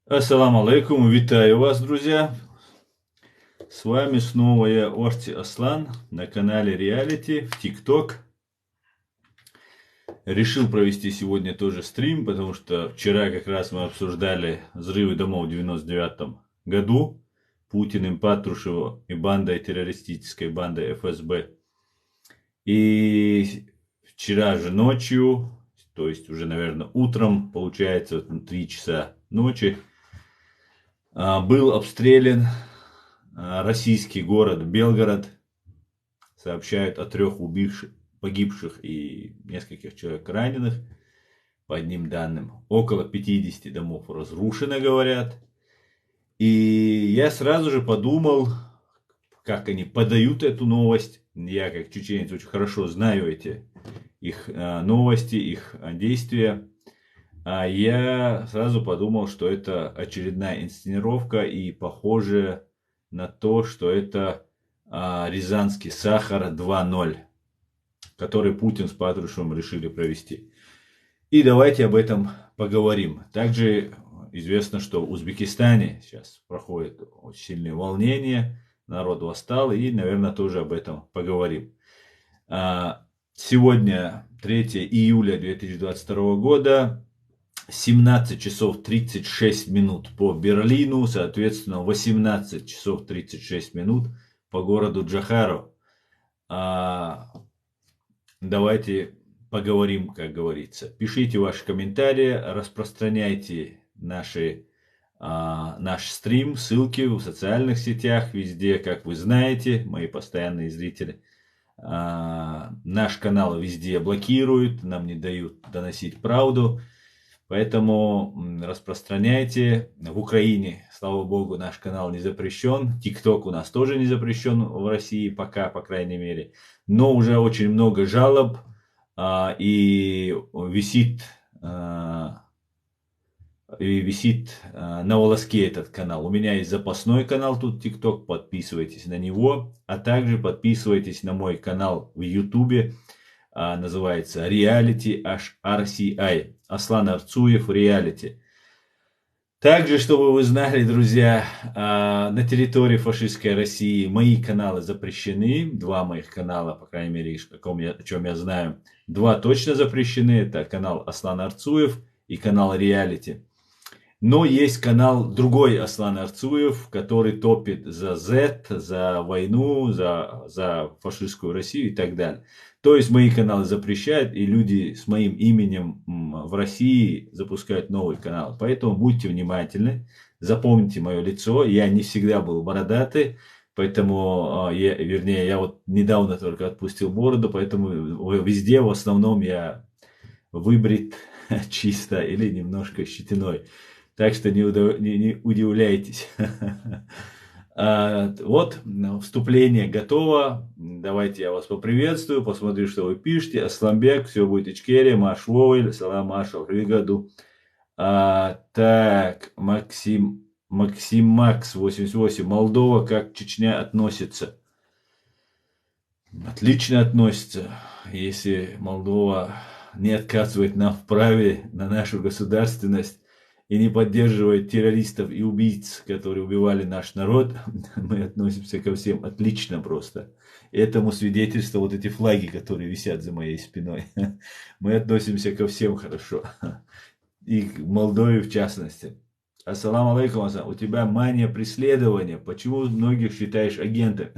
Ассаламу алейкум, витаю вас, друзья. С вами снова я, Орти Аслан, на канале Реалити в ТикТок. Решил провести сегодня тоже стрим, потому что вчера как раз мы обсуждали взрывы домов в 99 году Путиным, Патрушевым и бандой, террористической бандой ФСБ. И вчера же ночью, то есть уже, наверное, утром, получается, 3 часа ночи, был обстрелян российский город Белгород. Сообщают о 3 погибших и нескольких человек раненых. По одним данным, около 50 домов разрушено, говорят. И я сразу же подумал, как они подают эту новость. Я, как чеченец, очень хорошо знаю эти их новости, их действия. А я сразу подумал, что это очередная инсценировка и похоже на то, что это Рязанский сахар 2.0, который Путин с Патрушевым решили провести. И давайте об этом поговорим. Также известно, что в Узбекистане сейчас проходит очень сильные волнения, народ восстал, и, наверное, тоже об этом поговорим. Сегодня 3 июля 2022 года, 17 часов 36 минут по Берлину, соответственно, 18 часов 36 минут по городу Джохару. Давайте поговорим, как говорится. Пишите ваши комментарии, распространяйте наш стрим, ссылки в социальных сетях, везде, как вы знаете, мои постоянные зрители. Наш канал везде блокируют, нам не дают доносить правду. Поэтому распространяйте. В Украине, слава богу, наш канал не запрещен. ТикТок у нас тоже не запрещен в России пока, по крайней мере. Но уже очень много жалоб и висит на волоске этот канал. У меня есть запасной канал тут ТикТок, подписывайтесь на него. А также подписывайтесь на мой канал в Ютубе. Называется Reality RCI. Аслан Арцуев Reality. Также, чтобы вы знали, друзья, на территории фашистской России мои каналы запрещены. 2 моих канала, по крайней мере, о чем я знаю. 2 точно запрещены. Это канал Аслан Арцуев и канал Reality. Но есть канал другой Аслан Арцуев, который топит за Z, за войну, за фашистскую Россию и так далее. То есть мои каналы запрещают, и люди с моим именем в России запускают новый канал. Поэтому будьте внимательны, запомните мое лицо. Я не всегда был бородатый, поэтому, я вот недавно только отпустил бороду, поэтому везде в основном я выбрит чисто или немножко щетиной. Так что не удивляйтесь. Вот, вступление готово. Давайте я вас поприветствую, посмотрю, что вы пишете. Асламбек, все будет Ичкерия, Маш Вовель, Салам Маша, Ригаду. Так, Макс 88, Молдова, как Чечня относится? Отлично относится, если Молдова не отказывает нам в праве на нашу государственность и не поддерживает террористов и убийц, которые убивали наш народ, мы относимся ко всем отлично просто. Этому свидетельство вот эти флаги, которые висят за моей спиной. Мы относимся ко всем хорошо. И к Молдове в частности. Ассаламу алейкум, у тебя мания преследования. Почему многих считаешь агентом?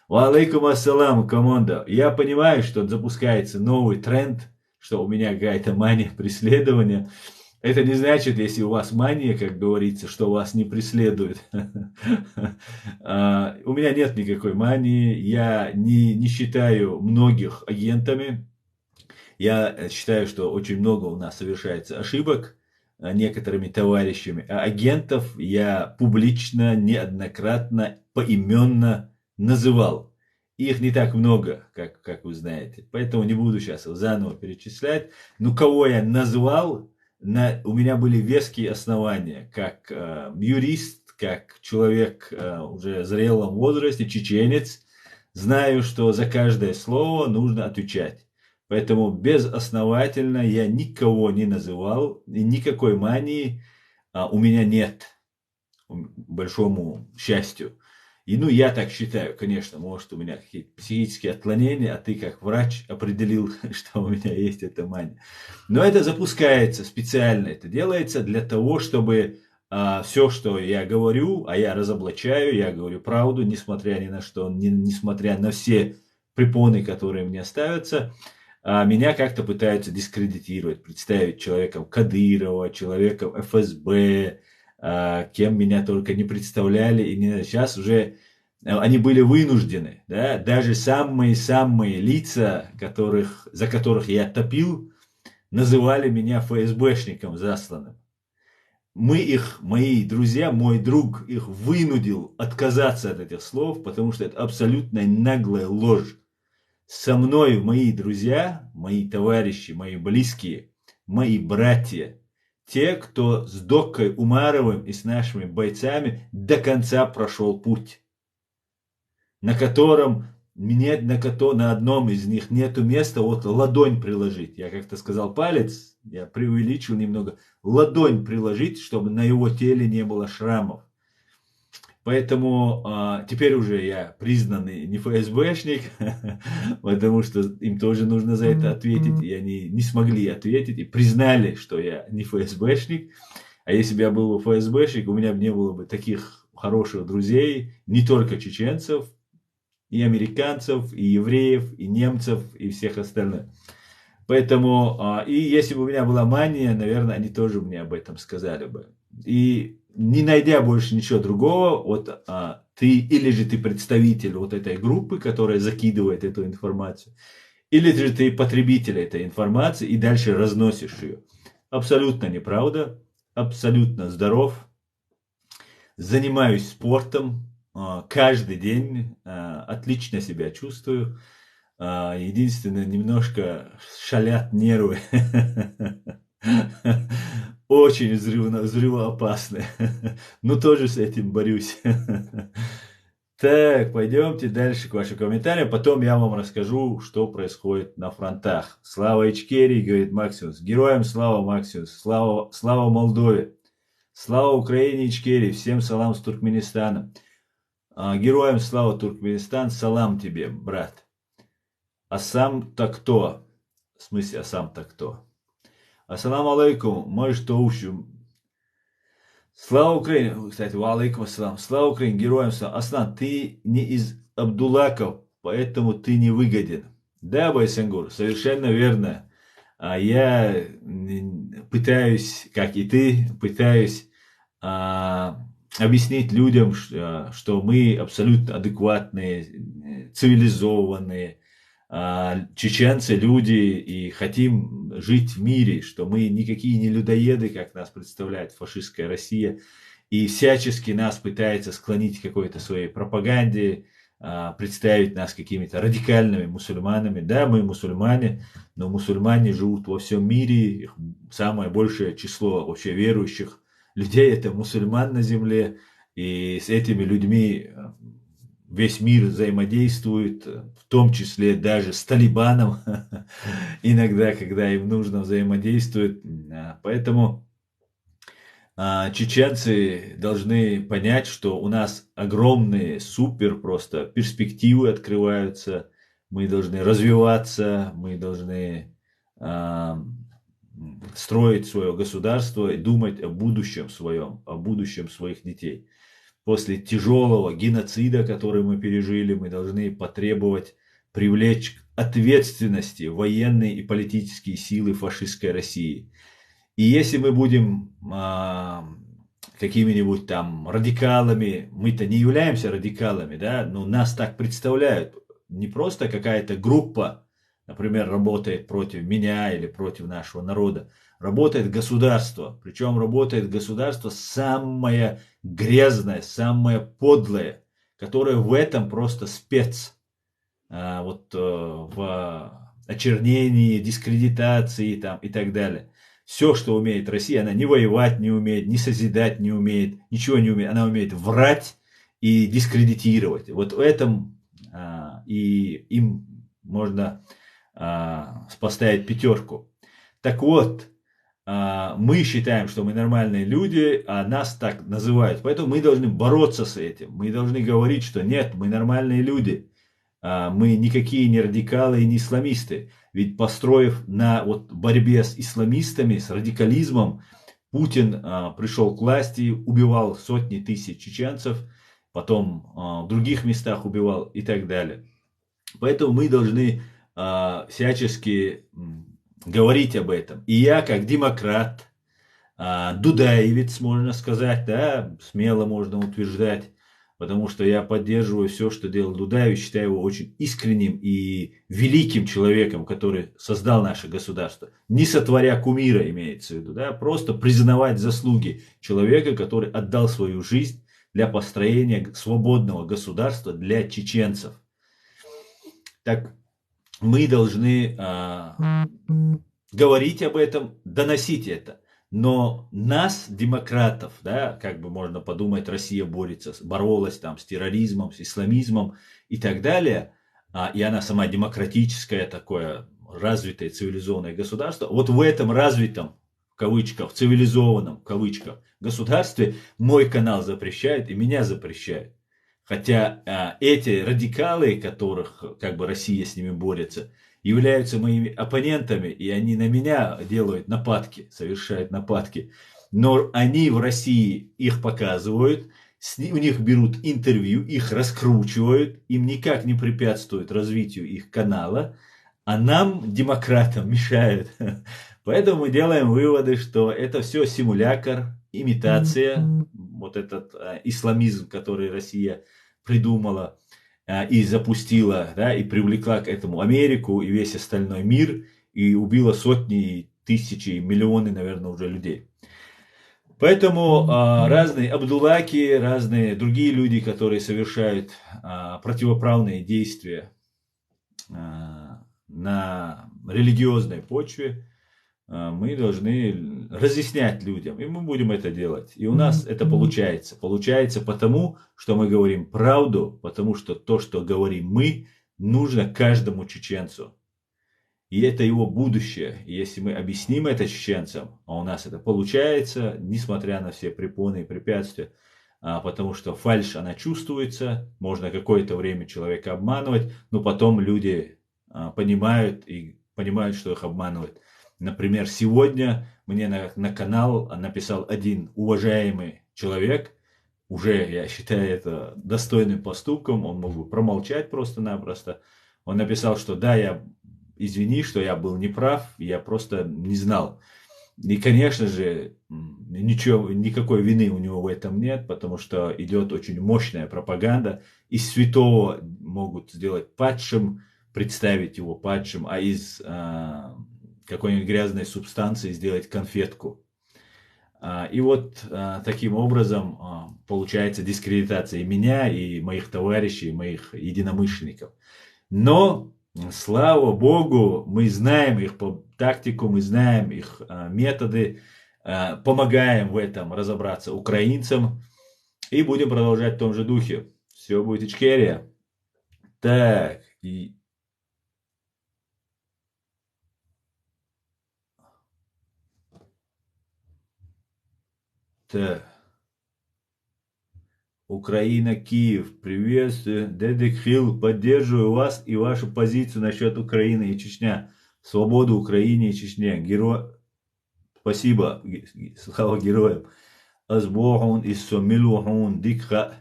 Ва алейкум ассалам, команда. Я понимаю, что запускается новый тренд, что у меня какая-то мания преследования. Это не значит, если у вас мания, как говорится, что вас не преследуют. У меня нет никакой мании. Я не считаю многих агентами. Я считаю, что очень много у нас совершается ошибок некоторыми товарищами. А агентов я публично, неоднократно, поименно называл. Их не так много, как вы знаете. Поэтому не буду сейчас заново перечислять. Но кого я назвал, у меня были веские основания, как юрист, как человек уже в зрелом возрасте, чеченец, знаю, что за каждое слово нужно отвечать. Поэтому безосновательно я никого не называл, и никакой мании у меня нет, к большому счастью. И ну я так считаю, конечно, может у меня какие-то психические отклонения, а ты как врач определил, что у меня есть эта мания. Но это запускается специально, это делается для того, чтобы все, что я говорю, а я разоблачаю, я говорю правду, несмотря ни на что, несмотря на все препоны, которые мне ставятся, меня как-то пытаются дискредитировать, представить человеком Кадырова, человеком ФСБ, кем меня только не представляли. И сейчас уже они были вынуждены, да, даже самые-самые лица, за которых я топил, называли меня ФСБшником засланным. Мои друзья, мой друг их вынудил отказаться от этих слов, потому что это абсолютная наглая ложь. Со мной мои друзья, мои товарищи, мои близкие, мои братья, те, кто с Доккой Умаровым и с нашими бойцами до конца прошел путь, на котором на одном из них нету места вот ладонь приложить. Я как-то сказал палец, я преувеличил немного. Ладонь приложить, чтобы на его теле не было шрамов. Поэтому теперь уже я признанный не ФСБшник, потому что им тоже нужно за это ответить, и они не смогли ответить, и признали, что я не ФСБшник. А если бы я был ФСБшник, у меня бы не было бы таких хороших друзей, не только чеченцев, и американцев, и евреев, и немцев, и всех остальных. Поэтому, и если бы у меня была мания, наверное, они тоже мне об этом сказали бы. И не найдя больше ничего другого, вот ты, или же ты представитель вот этой группы, которая закидывает эту информацию, или же ты потребитель этой информации и дальше разносишь ее. Абсолютно неправда, абсолютно здоров, занимаюсь спортом каждый день, отлично себя чувствую. Единственное, немножко шалят нервы. Очень взрывоопасны. Но тоже с этим борюсь. Так, пойдемте дальше к вашим комментариям. Потом я вам расскажу, что происходит на фронтах. Слава Ичкерии, говорит Максимус. Героям слава, Максимус. Слава Молдове. Слава Украине, Ичкерии. Всем салам с Туркменистана. Героям слава, Туркменистан. Салам тебе, брат. А сам-то кто? В смысле, а сам-то кто? Ассаламу алейкум, может, тоущу. Слава Украине. Кстати, ва алейкум ассалам. Слава Украине, героям слава. Аслан, ты не из Абдулаков, поэтому ты не выгоден. Да, Байсенгур, совершенно верно. Я пытаюсь, как и ты, пытаюсь объяснить людям, что мы абсолютно адекватные, цивилизованные, чеченцы люди и хотим жить в мире, что мы никакие не людоеды, как нас представляет фашистская Россия, и всячески нас пытается склонить к какой-то своей пропаганде, представить нас какими-то радикальными мусульманами. Да, мы мусульмане, но мусульмане живут во всем мире, их самое большее число вообще верующих людей это мусульман на земле, и с этими людьми весь мир взаимодействует, в том числе даже с Талибаном, иногда, когда им нужно, взаимодействует. Поэтому чеченцы должны понять, что у нас огромные, супер просто перспективы открываются, мы должны развиваться, мы должны строить свое государство и думать о будущем своем, о будущем своих детей. После тяжелого геноцида, который мы пережили, мы должны потребовать привлечь к ответственности военные и политические силы фашистской России. И если мы будем какими-нибудь там радикалами, мы-то не являемся радикалами, да, но нас так представляют. Не просто какая-то группа, например, работает против меня или против нашего народа. Работает государство. Причем работает государство самое грязное, самое подлое, которое в этом просто спец. В очернении, дискредитации там, и так далее. Все, что умеет Россия, она не воевать не умеет, не созидать не умеет, ничего не умеет. Она умеет врать и дискредитировать. Вот в этом и им можно поставить пятерку. Так вот, мы считаем, что мы нормальные люди, а нас так называют. Поэтому мы должны бороться с этим. Мы должны говорить, что нет, мы нормальные люди. Мы никакие не радикалы и не исламисты. Ведь построив на вот борьбе с исламистами, с радикализмом, Путин пришел к власти, убивал сотни тысяч чеченцев, потом в других местах убивал и так далее. Поэтому мы должны всячески говорить об этом. И я, как демократ, дудаевец, можно сказать, да, смело можно утверждать, потому что я поддерживаю все, что делал Дудаев, считаю его очень искренним и великим человеком, который создал наше государство. Не сотворя кумира, имеется в виду, да, просто признавать заслуги человека, который отдал свою жизнь для построения свободного государства для чеченцев. Так мы должны говорить об этом, доносить это. Но нас, демократов, да, как бы можно подумать, Россия боролась там с терроризмом, с исламизмом и так далее, и она сама демократическое такое развитое цивилизованное государство. Вот в этом развитом, в кавычках, цивилизованном, в кавычках, государстве мой канал запрещает и меня запрещает. Хотя эти радикалы, которых как бы Россия с ними борется, являются моими оппонентами, и они на меня делают нападки, совершают нападки. Но они в России их показывают, у них берут интервью, их раскручивают, им никак не препятствует развитию их канала, а нам, демократам, мешают. Поэтому мы делаем выводы, что это все симулятор, имитация, вот этот исламизм, который Россия придумала и запустила, да, и привлекла к этому Америку и весь остальной мир, и убила сотни, тысячи, миллионы, наверное, уже людей. Поэтому разные Абдуллаки, разные другие люди, которые совершают противоправные действия на религиозной почве, мы должны разъяснять людям, и мы будем это делать. И у нас это получается. Получается потому, что мы говорим правду, потому что то, что говорим мы, нужно каждому чеченцу. И это его будущее. И если мы объясним это чеченцам, а у нас это получается, несмотря на все препоны и препятствия, потому что фальшь, она чувствуется, можно какое-то время человека обманывать, но потом люди понимают, что их обманывают. Например, сегодня мне на канал написал один уважаемый человек, уже я считаю это достойным поступком, он мог бы промолчать просто-напросто. Он написал, что да, извини, что я был неправ, я просто не знал. И, конечно же, никакой вины у него в этом нет, потому что идет очень мощная пропаганда. Из святого могут сделать падшим, представить его падшим, а из какой-нибудь грязной субстанции сделать конфетку. И вот таким образом получается дискредитация и меня, и моих товарищей, и моих единомышленников. Но, слава Богу, мы знаем их тактику, мы знаем их методы, помогаем в этом разобраться украинцам и будем продолжать в том же духе. Все будет Ичкерия. Так, Так. Украина, Киев, приветствую. Дедек Хилл, поддерживаю вас и вашу позицию насчет Украины и Чечня. Свободу Украине и Чечне. Спасибо. Слава героям. Асбохун иссомилухун дикха.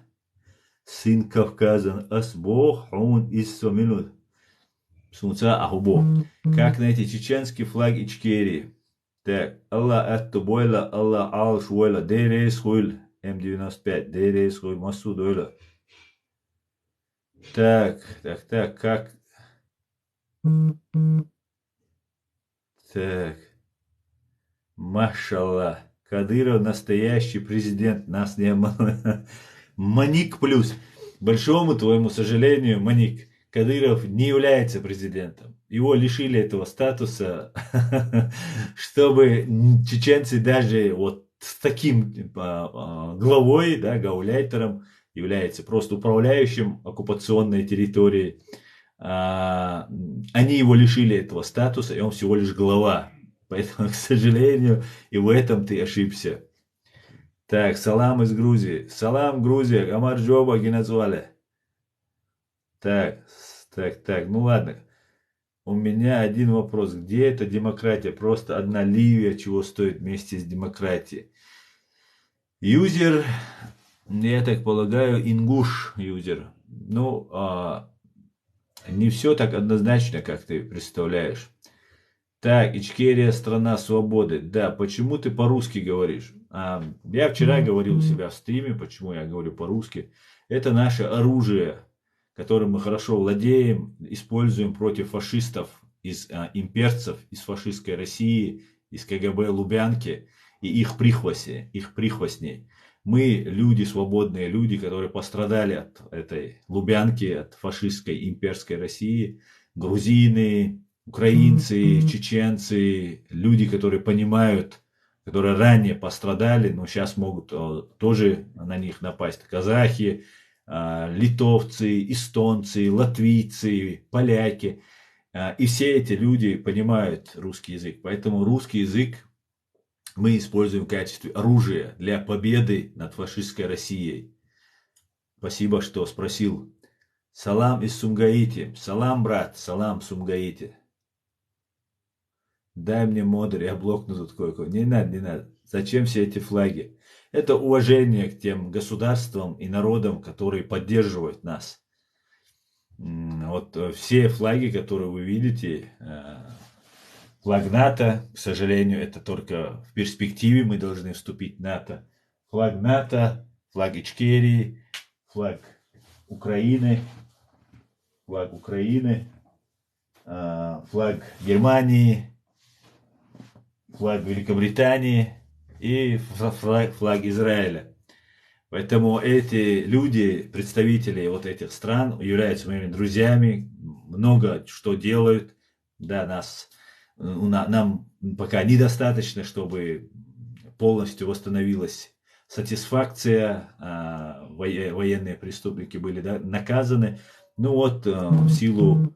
Сын Кавказа. Асбохун иссомилу. Сунца Ахубо. Как найти чеченский флаг Ичкерии? Так. Аллах аттубойла, Аллах алшуйла. Дерейс хуйль. М95, ДРС, Масуд, öyle. Так, как? Так. Машаллах. Кадыров настоящий президент, нас не обманывает. Маник плюс. Большому твоему сожалению, Маник, Кадыров не является президентом. Его лишили этого статуса, чтобы чеченцы даже вот с таким главой, да, гауляйтером, является просто управляющим оккупационной территорией. Они его лишили этого статуса, и он всего лишь глава. Поэтому, к сожалению, и в этом ты ошибся. Так, салам из Грузии. Салам, Грузия. Гамарджоба Геннадзуале. Так, так, ну ладно. У меня один вопрос. Где эта демократия? Просто одна Ливия чего стоит вместе с демократией. Юзер, я так полагаю, ингуш юзер. Ну, не все так однозначно, как ты представляешь. Так, Ичкерия, страна свободы. Да, почему ты по-русски говоришь? Я вчера говорил у себя в стриме, почему я говорю по-русски. Это наше оружие, которым мы хорошо владеем, используем против фашистов, имперцев, из фашистской России, из КГБ Лубянки и их прихвостней. Мы люди, свободные люди, которые пострадали от этой Лубянки, от фашистской имперской России, грузины, украинцы, чеченцы, люди, которые понимают, которые ранее пострадали, но сейчас могут тоже на них напасть. Казахи, литовцы, эстонцы, латвийцы, поляки. И все эти люди понимают русский язык. Поэтому русский язык мы используем в качестве оружия для победы над фашистской Россией. Спасибо, что спросил. Салам из Сумгаити. Салам, брат. Салам, Сумгаити. Дай мне модуль, я блокну тут кое-кого. Не надо, не надо. Зачем все эти флаги? Это уважение к тем государствам и народам, которые поддерживают нас. Вот все флаги, которые вы видите, флаг НАТО, к сожалению, это только в перспективе мы должны вступить в НАТО. Флаг НАТО, флаг Ичкерии, флаг Украины, флаг Германии, флаг Великобритании и флаг Израиля. Поэтому эти люди, представители вот этих стран, являются моими друзьями, много что делают. Да, нам пока недостаточно, чтобы полностью восстановилась сатисфакция, военные преступники были наказаны. Ну вот, в силу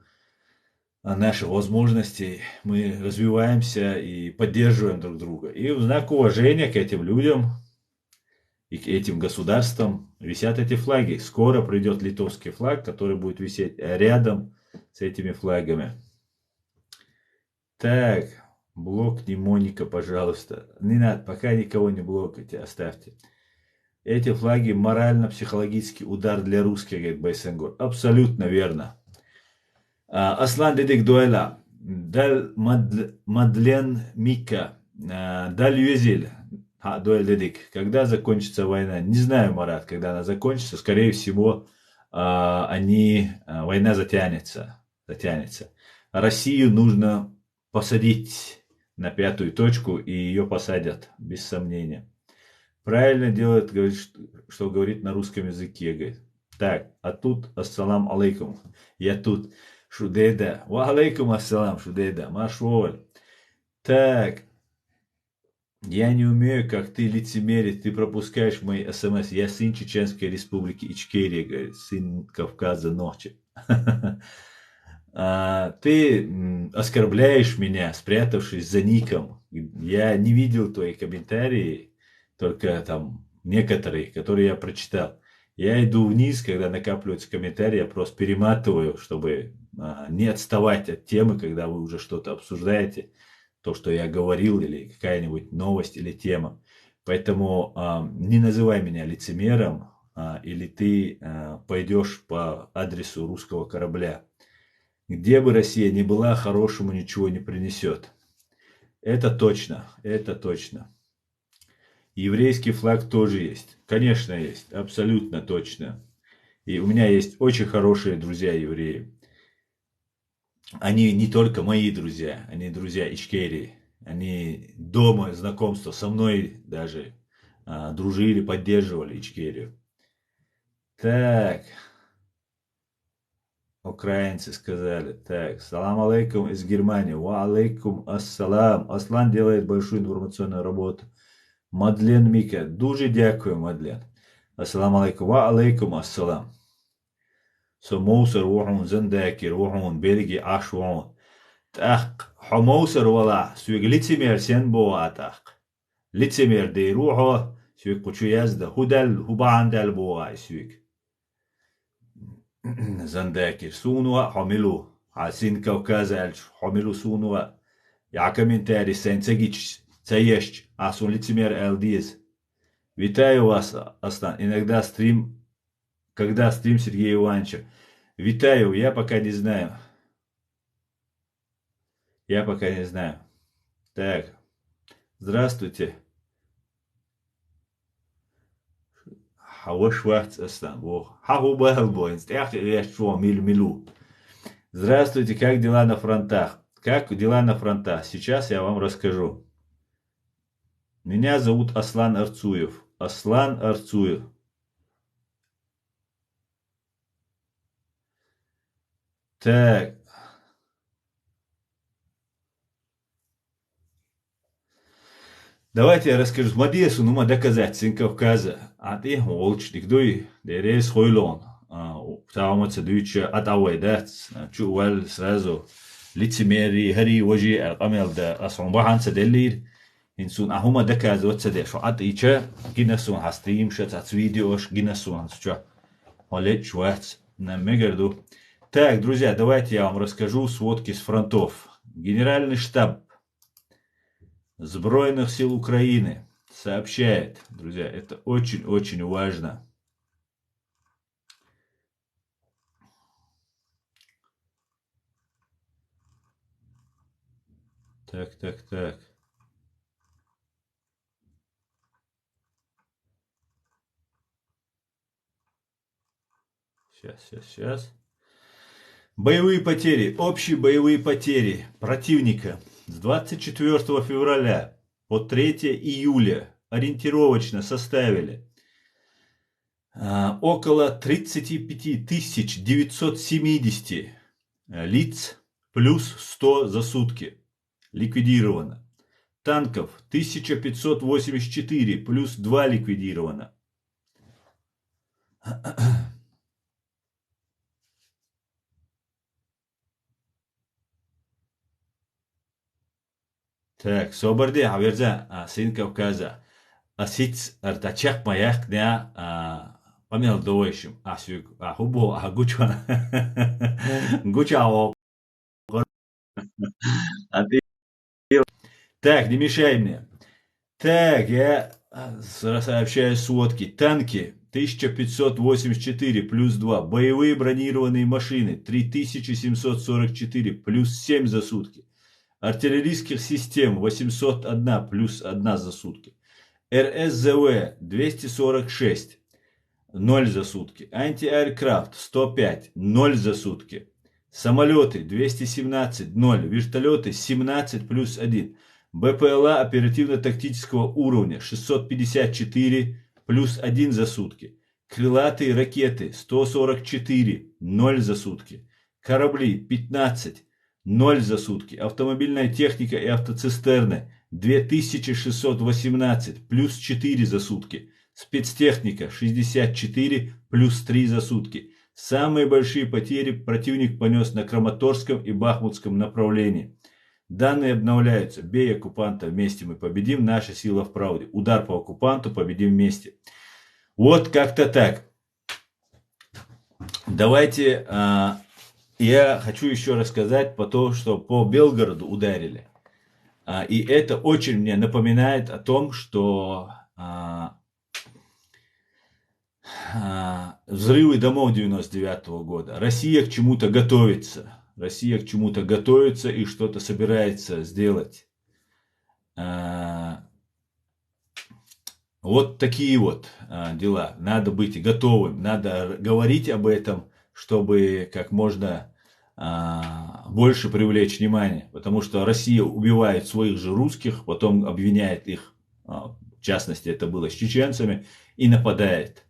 наших возможностей мы развиваемся и поддерживаем друг друга. И в знак уважения к этим людям и к этим государствам висят эти флаги. Скоро придет литовский флаг, который будет висеть рядом с этими флагами. Так, блокни Моника, пожалуйста. Не надо, пока никого не блокайте, оставьте. Эти флаги морально-психологический удар для русских, говорит Байсенгор. Абсолютно верно. Аслан Дедек Дуэла, Дал Мадлен Мика, Даль Юзель, Дуэль Дедек. Когда закончится война? Не знаю, Марат, когда она закончится. Скорее всего, война затянется. Россию нужно посадить на 5-ю точку, и ее посадят, без сомнения. Правильно делает, говорит, что говорит на русском языке. Говорит. Так, а тут ассалам алейкум. Я тут. Шудеда. Ва алейкум ассалам, Шудеда. Машволь. Так. Я не умею, как ты лицемерить. Ты пропускаешь мои смс. Я сын Чеченской республики Ичкерия, говорит. Сын Кавказа ночи. Ты оскорбляешь меня, спрятавшись за ником. Я не видел твои комментарии, только там некоторые, которые я прочитал. Я иду вниз, когда накапливаются комментарии, я просто перематываю, чтобы не отставать от темы, когда вы уже что-то обсуждаете, то, что я говорил, или какая-нибудь новость или тема. Поэтому не называй меня лицемером, или ты пойдешь по адресу русского корабля. Где бы Россия ни была, хорошему ничего не принесет. Это точно, это точно. Еврейский флаг тоже есть. Конечно, есть, абсолютно точно. И у меня есть очень хорошие друзья евреи. Они не только мои друзья, они друзья Ичкерии. Они дома, знакомства со мной даже дружили, поддерживали Ичкерию. Так. Украинцы сказали. Так, салам алейкум из Германии. Ва алейкум ассалам. Аслан делает большую информационную работу. Мадлен Мика. Дуже дякую, Мадлен. Ассалам алейкум. Ва алейкум ассалам. Со Моусер وحون زنداكي روحون بلغي عشوون. تأخ حموسر ولا سويق لتمير سين بواتاق لتمير دي روحه سويق قشو يزده هدل هباندل بوا سويق زنداكر سونوا حملو عسين كوكازا حملو سونوا يعكمين تاري سين تسجيч تسيشч асун лицемер Элдиз. Витаю вас, Астан. Иногда стрим, когда стрим Сергея Ивановича. Витаю, я пока не знаю. Я пока не знаю. Так, здравствуйте. Хауаш вахц Астан. Хаху бахалбоинс. Милю. Здравствуйте, как дела на фронтах? Как дела на фронтах? Сейчас я вам расскажу. Меня зовут Аслан Арцуев. Аслан Арцуев. Так. Давайте я расскажу. Мадесу, ну, доказать, сын Кавказа. А ты, волчник, дуй, дерез хойлон. Тауматься дуйча атауэдат. Чувал сразу. лицемерие, هري وجه القمل ده أصلا بحان سدلير إنسون أهما دكاز وتسدي شو عطيشة جنسون هستريم شت فيديوش جنسون هستشة وليت شوات намегерду. Так, друзья, давайте я вам расскажу сводки с фронтов. Генеральный штаб Сбройных сил Украины сообщает, друзья, это очень-очень важно. Так. Сейчас. Боевые потери. Общие боевые потери противника с 24 февраля по 3 июля ориентировочно составили около 35 970 лиц плюс 100 за сутки ликвидировано. Танков 1584 плюс 2 ликвидировано. Так, соборди, аверза, сын Кавказа. Асиц артачак маяк дня помел доишим. Асюк, хубо, гуча. Гучао. Так, не мешай мне. Так, я сообщаю сводки. Танки 1584 плюс 2. Боевые бронированные машины 3744 плюс 7 за сутки. Артиллерийских систем 801 плюс 1 за сутки. РСЗВ 246 0 за сутки. Антиаэркрафт 105 0 за сутки. Самолеты 217 0. Вертолеты 17 плюс 1. БПЛА оперативно-тактического уровня 654 плюс 1 за сутки. Крылатые ракеты 144 0 за сутки. Корабли 15 0 за сутки. Автомобильная техника и автоцистерны 2618 плюс 4 за сутки. Спецтехника 64 плюс 3 за сутки. Самые большие потери противник понес на Краматорском и Бахмутском направлении. Данные обновляются. Бей оккупанта, вместе мы победим. Наша сила в правде. Удар по оккупанту, победим вместе. Вот как-то так. Давайте... Я хочу еще рассказать по тому, что по Белгороду ударили. И это очень мне напоминает о том, что взрывы домов 99-го года. Россия к чему-то готовится. Россия к чему-то готовится и что-то собирается сделать. Вот такие вот дела. Надо быть готовым. Надо говорить об этом, чтобы как можно больше привлечь внимание. Потому что Россия убивает своих же русских, потом обвиняет их, в частности это было с чеченцами, и нападает.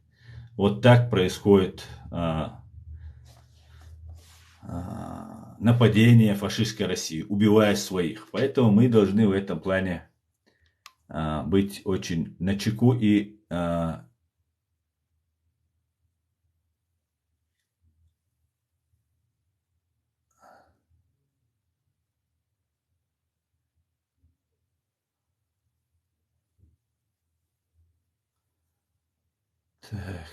Вот так происходит нападение фашистской России, убивая своих. Поэтому мы должны в этом плане быть очень начеку и Так.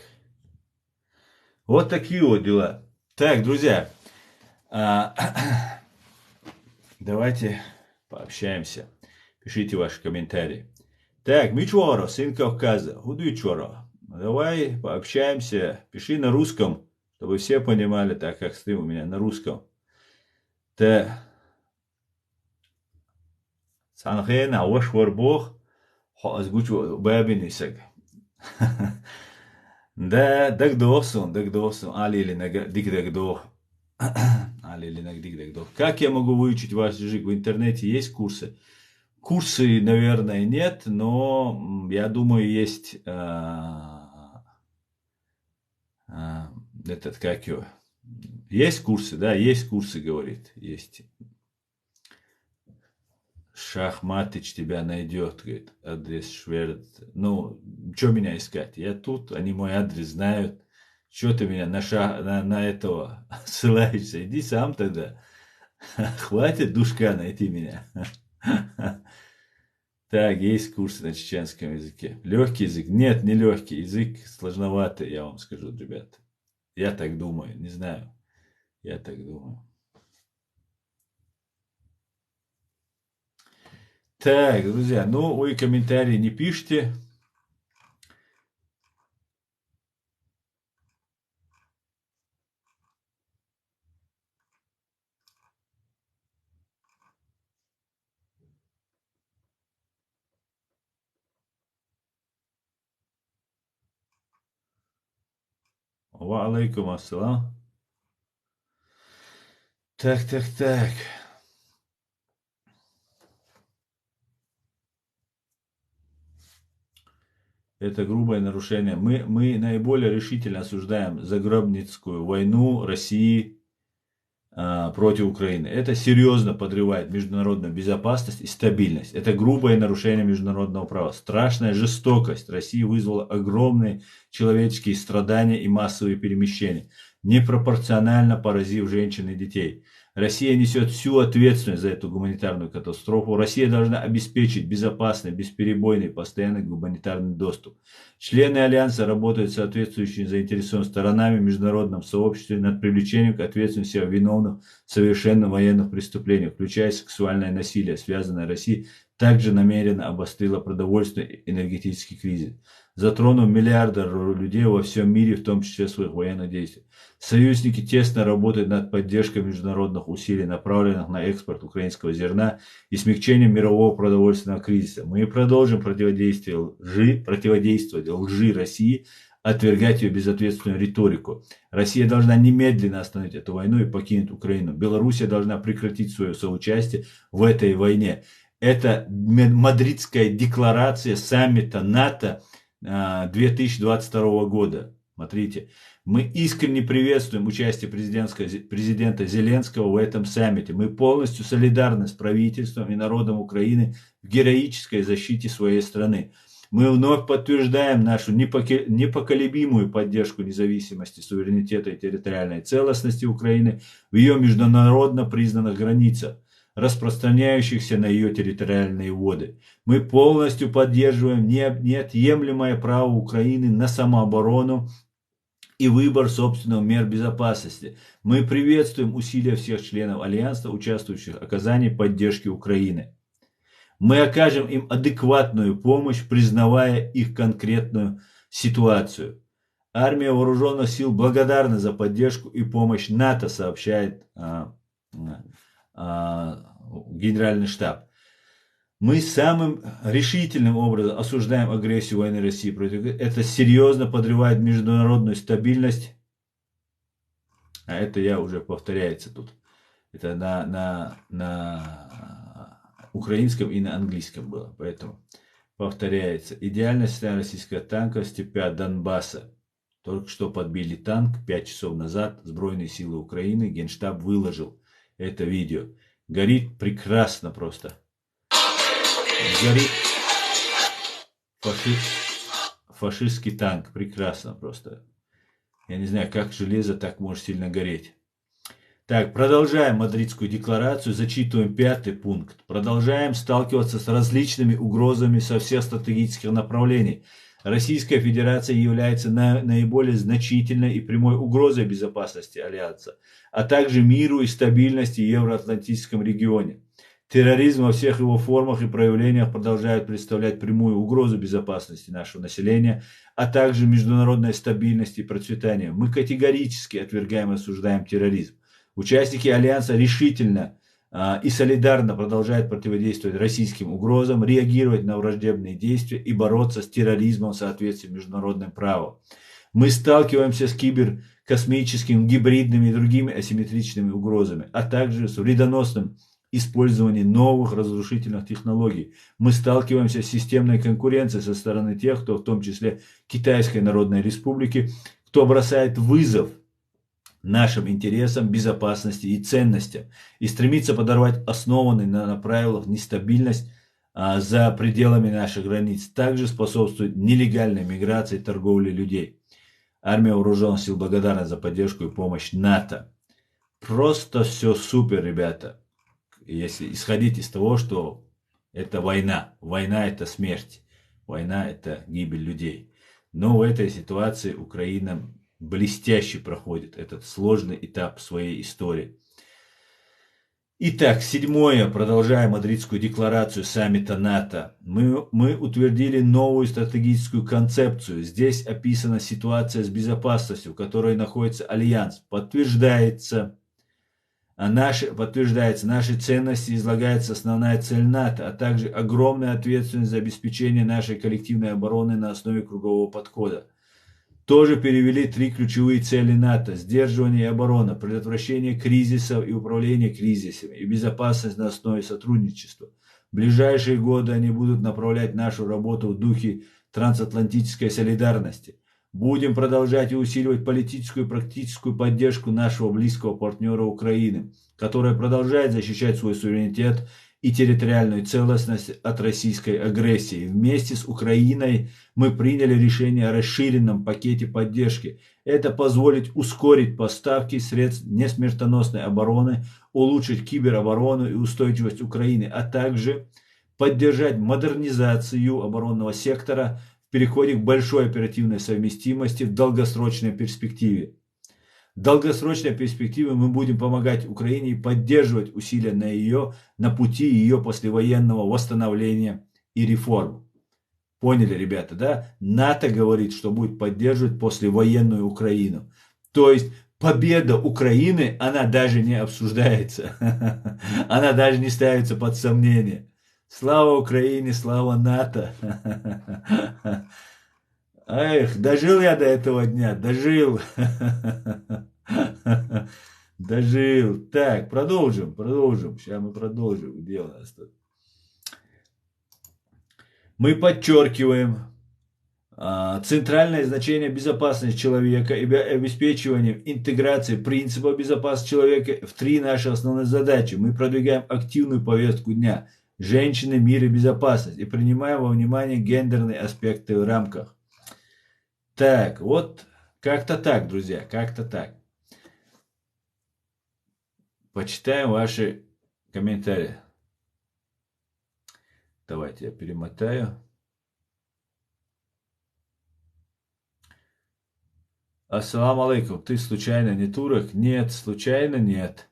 Вот такие вот дела. Так, друзья, давайте пообщаемся. Пишите ваши комментарии. Так, Мичуаро, сын Кавказа, Худуичуаро. Давай пообщаемся. Пиши на русском, чтобы все понимали, так как ты у меня на русском. Та Санхена, Ош Варбох, Хазгучу Бабинисак. Да, дагдосун, алили дик дагдох. Алили дик дагдох. Как я могу выучить ваш язык? В интернете есть курсы? Курсы, наверное, нет, но я думаю, есть этот, как его, есть курсы, да, есть курсы, говорит, есть. Шахматыч тебя найдет, говорит, адрес Шверд. Ну, что меня искать? Я тут, они мой адрес знают. Что ты меня на этого ссылаешься? Иди сам тогда. Хватит душка найти меня. Так, есть курсы на чеченском языке. Легкий язык? Нет, не легкий. Язык сложноватый, я вам скажу, ребята. Я так думаю, не знаю. Я так думаю. Так, друзья, ну вы комментарии не пишите. Ва алейкум ассалам. Так. Это грубое нарушение. Мы наиболее решительно осуждаем загробницкую войну России против Украины. Это серьезно подрывает международную безопасность и стабильность. Это грубое нарушение международного права. Страшная жестокость России вызвала огромные человеческие страдания и массовые перемещения, непропорционально поразив женщин и детей. Россия несет всю ответственность за эту гуманитарную катастрофу. Россия должна обеспечить безопасный, бесперебойный, постоянный гуманитарный доступ. Члены Альянса работают с соответствующими заинтересованными сторонами в международном сообществе над привлечением к ответственности виновных в совершенных военных преступлениях, включая сексуальное насилие, связанное Россией, также намеренно обострила продовольственный и энергетический кризис, затронув миллиарды людей во всем мире, в том числе в своих военных действиях. Союзники тесно работают над поддержкой международных усилий, направленных на экспорт украинского зерна и смягчением мирового продовольственного кризиса. Мы продолжим противодействовать лжи России, отвергать ее безответственную риторику. Россия должна немедленно остановить эту войну и покинуть Украину. Белоруссия должна прекратить свое соучастие в этой войне. Это Мадридская декларация саммита НАТО 2022 года. Смотрите, мы искренне приветствуем участие президента Зеленского в этом саммите. Мы полностью солидарны с правительством и народом Украины в героической защите своей страны. Мы вновь подтверждаем нашу непоколебимую поддержку независимости, суверенитета и территориальной целостности Украины в ее международно признанных границах, распространяющихся на ее территориальные воды. Мы полностью поддерживаем неотъемлемое право Украины на самооборону и выбор собственных мер безопасности. Мы приветствуем усилия всех членов Альянса, участвующих в оказании поддержки Украины. Мы окажем им адекватную помощь, признавая их конкретную ситуацию. Армия вооруженных сил благодарна за поддержку и помощь НАТО, сообщает Генеральный штаб. Мы самым решительным образом осуждаем агрессию войны России против. Это серьезно подрывает международную стабильность. А это я уже повторяется тут. Это на украинском и на английском было. Поэтому повторяется. Идеальное состояние российского танка в степях Донбасса. Только что подбили танк 5 часов назад. Сбройные силы Украины. Генштаб выложил это видео. Горит прекрасно просто. Горит фашистский танк. Прекрасно просто. Я не знаю, как железо так может сильно гореть. Так, продолжаем Мадридскую декларацию. Зачитываем 5-й пункт. Продолжаем сталкиваться с различными угрозами со всех стратегических направлений. Российская Федерация является наиболее значительной и прямой угрозой безопасности Альянса, а также миру и стабильности в Евроатлантическом регионе. Терроризм во всех его формах и проявлениях продолжает представлять прямую угрозу безопасности нашего населения, а также международной стабильности и процветания. Мы категорически отвергаем и осуждаем терроризм. Участники Альянса решительно и солидарно продолжают противодействовать российским угрозам, реагировать на враждебные действия и бороться с терроризмом в соответствии с международным правом. Мы сталкиваемся с космическими, гибридными и другими асимметричными угрозами, а также с вредоносным использованием новых разрушительных технологий. Мы сталкиваемся с системной конкуренцией со стороны тех, кто в том числе Китайской Народной Республики, кто бросает вызов нашим интересам, безопасности и ценностям и стремится подорвать основанную на правилах нестабильность за пределами наших границ. Также способствует нелегальной миграции и торговле людей. Армия вооруженных сил благодарна за поддержку и помощь НАТО. Просто все супер, ребята. Если исходить из того, что это война. Война это смерть. Война это гибель людей. Но в этой ситуации Украина блестяще проходит этот сложный этап своей истории. Итак, 7. Продолжая Мадридскую декларацию саммита НАТО. Мы утвердили новую стратегическую концепцию. Здесь описана ситуация с безопасностью, в которой находится Альянс. Подтверждается наши ценности, излагается основная цель НАТО, а также огромная ответственность за обеспечение нашей коллективной обороны на основе кругового подхода. Тоже перевели 3 ключевые цели НАТО: сдерживание и оборона, предотвращение кризисов и управление кризисами, и безопасность на основе сотрудничества. В ближайшие годы они будут направлять нашу работу в духе трансатлантической солидарности. Будем продолжать и усиливать политическую и практическую поддержку нашего близкого партнера Украины, которая продолжает защищать свой суверенитет и территориальную целостность от российской агрессии. Вместе с Украиной мы приняли решение о расширенном пакете поддержки. Это позволит ускорить поставки средств несмертоносной обороны, улучшить кибероборону и устойчивость Украины, а также поддержать модернизацию оборонного сектора в переходе к большой оперативной совместимости в долгосрочной перспективе. В долгосрочной перспективе мы будем помогать Украине и поддерживать усилия на пути ее послевоенного восстановления и реформ. Поняли, ребята, да? НАТО говорит, что будет поддерживать послевоенную Украину. То есть победа Украины, она даже не обсуждается. Она даже не ставится под сомнение. Слава Украине, слава НАТО. Эх, дожил я до этого дня, дожил. Дожил. Так, продолжим. Сейчас мы продолжим. Где у нас тут? Мы подчеркиваем центральное значение безопасности человека и обеспечивание интеграции принципов безопасности человека в 3 наши основные задачи. Мы продвигаем активную повестку дня «Женщины, мир и безопасность» и принимаем во внимание гендерные аспекты в рамках. Так, вот как-то так, друзья, как-то так. Почитаем ваши комментарии. Давайте я перемотаю. Ассаламу алейкум. Ты случайно не турок? Нет, случайно нет.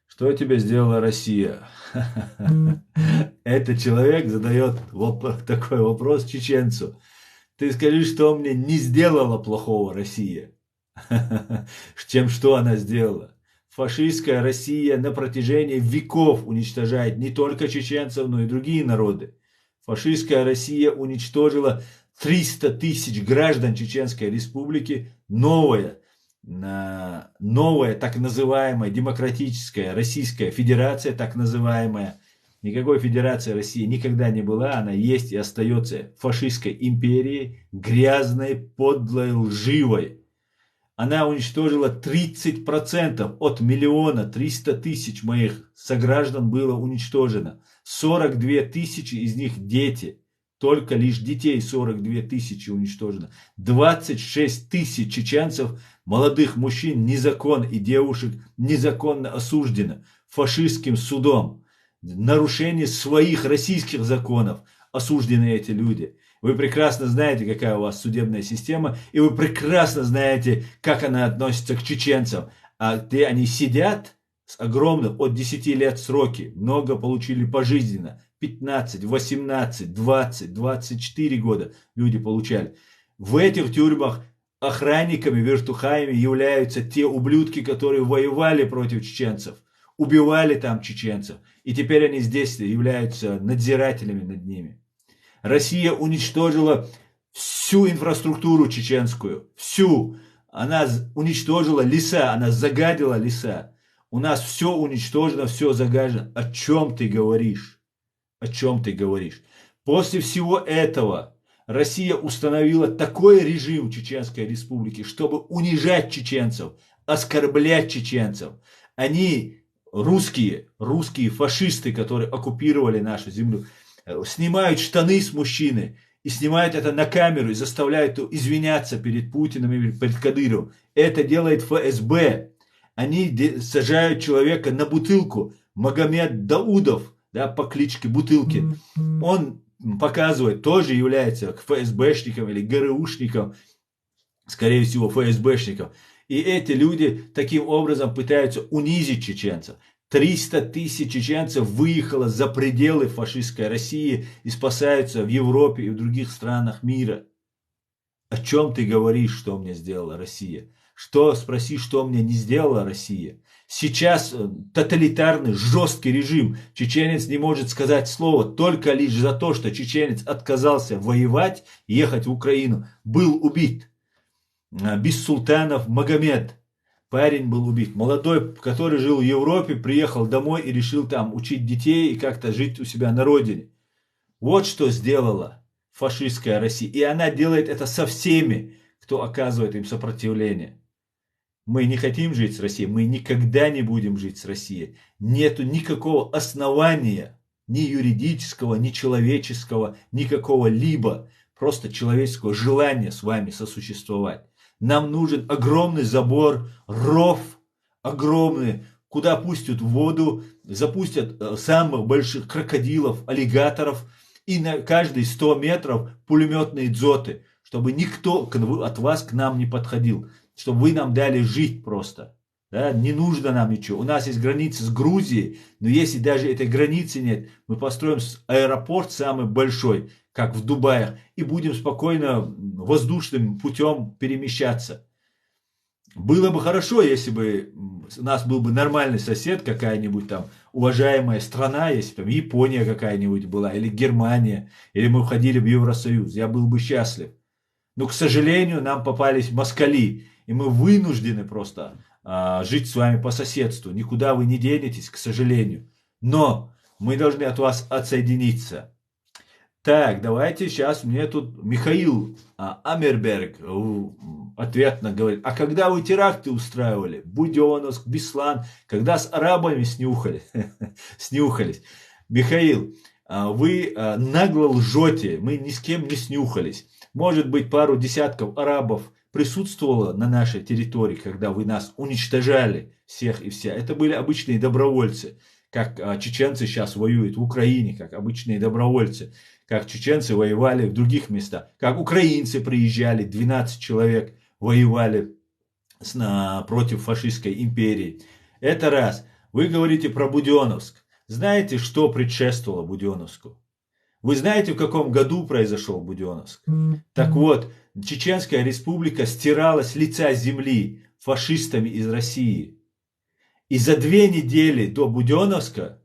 Что тебе сделала Россия? Этот человек задает такой вопрос чеченцу. Ты скажи, что мне не сделала плохого Россия. Чем что она сделала? Фашистская Россия на протяжении веков уничтожает не только чеченцев, но и другие народы. Фашистская Россия уничтожила 300 тысяч граждан Чеченской Республики. Новая так называемая демократическая Российская Федерация, так называемая. Никакой Федерации России никогда не была, она есть и остается фашистской империей, грязной, подлой, лживой. Она уничтожила 30% от 1 300 000 моих сограждан было уничтожено. 42 тысячи из них дети. Только лишь детей 42 тысячи уничтожено. 26 тысяч чеченцев, молодых мужчин, и девушек незаконно осуждено фашистским судом. Нарушение своих российских законов. осуждены эти люди. Вы прекрасно знаете, какая у вас судебная система, и вы прекрасно знаете, как она относится к чеченцам. А где они сидят с огромным от 10 лет сроки, много получили пожизненно, 15, 18, 20, 24 года люди получали. В этих тюрьмах охранниками, вертухаями являются те ублюдки, которые воевали против чеченцев, убивали там чеченцев, и теперь они здесь являются надзирателями над ними. Россия уничтожила всю инфраструктуру чеченскую, всю. Она уничтожила леса, она загадила леса. У нас все уничтожено, все загажено. О чем ты говоришь? О чем ты говоришь? После всего этого Россия установила такой режим Чеченской Республики, чтобы унижать чеченцев, оскорблять чеченцев. Они, русские фашисты, которые оккупировали нашу землю, снимают штаны с мужчины и снимают это на камеру и заставляют его извиняться перед Путиным и перед Кадыровым. Это делает ФСБ. Они сажают человека на бутылку. Магомед Даудов, да, по кличке Бутылкин, он показывает, тоже является ФСБшником или ГРУшником, скорее всего ФСБшником. И эти люди таким образом пытаются унизить чеченцев. 300 тысяч чеченцев выехало за пределы фашистской России и спасаются в Европе и в других странах мира. О чем ты говоришь, что мне сделала Россия? Спроси, что мне не сделала Россия? Сейчас тоталитарный, жесткий режим. Чеченец не может сказать слово только лишь за то, что чеченец отказался воевать, ехать в Украину. Был убит. Бессултанов Магомед. Парень был убит. Молодой, который жил в Европе, приехал домой и решил там учить детей и как-то жить у себя на родине. Вот что сделала фашистская Россия. И она делает это со всеми, кто оказывает им сопротивление. Мы не хотим жить с Россией, мы никогда не будем жить с Россией. Нету никакого основания, ни юридического, ни человеческого, никакого либо просто человеческого желания с вами сосуществовать. Нам нужен огромный забор, ров огромный, куда пустят воду, запустят самых больших крокодилов, аллигаторов, и на каждые 100 метров пулеметные дзоты, чтобы никто от вас к нам не подходил, чтобы вы нам дали жить просто. Да? Не нужно нам ничего. У нас есть граница с Грузией, но если даже этой границы нет, мы построим аэропорт самый большой, как в Дубае, и будем спокойно воздушным путем перемещаться. Было бы хорошо, если бы у нас был бы нормальный сосед, какая-нибудь там уважаемая страна, если там Япония какая-нибудь была, или Германия, или мы входили в Евросоюз, я был бы счастлив. Но, к сожалению, нам попались москали, и мы вынуждены просто жить с вами по соседству. Никуда вы не денетесь, к сожалению. Но мы должны от вас отсоединиться. Так, давайте сейчас мне тут Михаил Амерберг ответно говорит. А когда вы теракты устраивали? Буденновск, Беслан, когда с арабами снюхались? Михаил, вы нагло лжете, мы ни с кем не снюхались. Может быть, пару десятков арабов присутствовало на нашей территории, когда вы нас уничтожали всех и вся. Это были обычные добровольцы, как чеченцы сейчас воюют в Украине, как обычные добровольцы, как чеченцы воевали в других местах, как украинцы приезжали, 12 человек воевали против фашистской империи. Это раз. Вы говорите про Буденновск. Знаете, что предшествовало Буденновску? Вы знаете, в каком году произошел Буденновск? Так вот, Чеченская Республика стирала с лица земли фашистами из России. И за 2 недели до Буденновска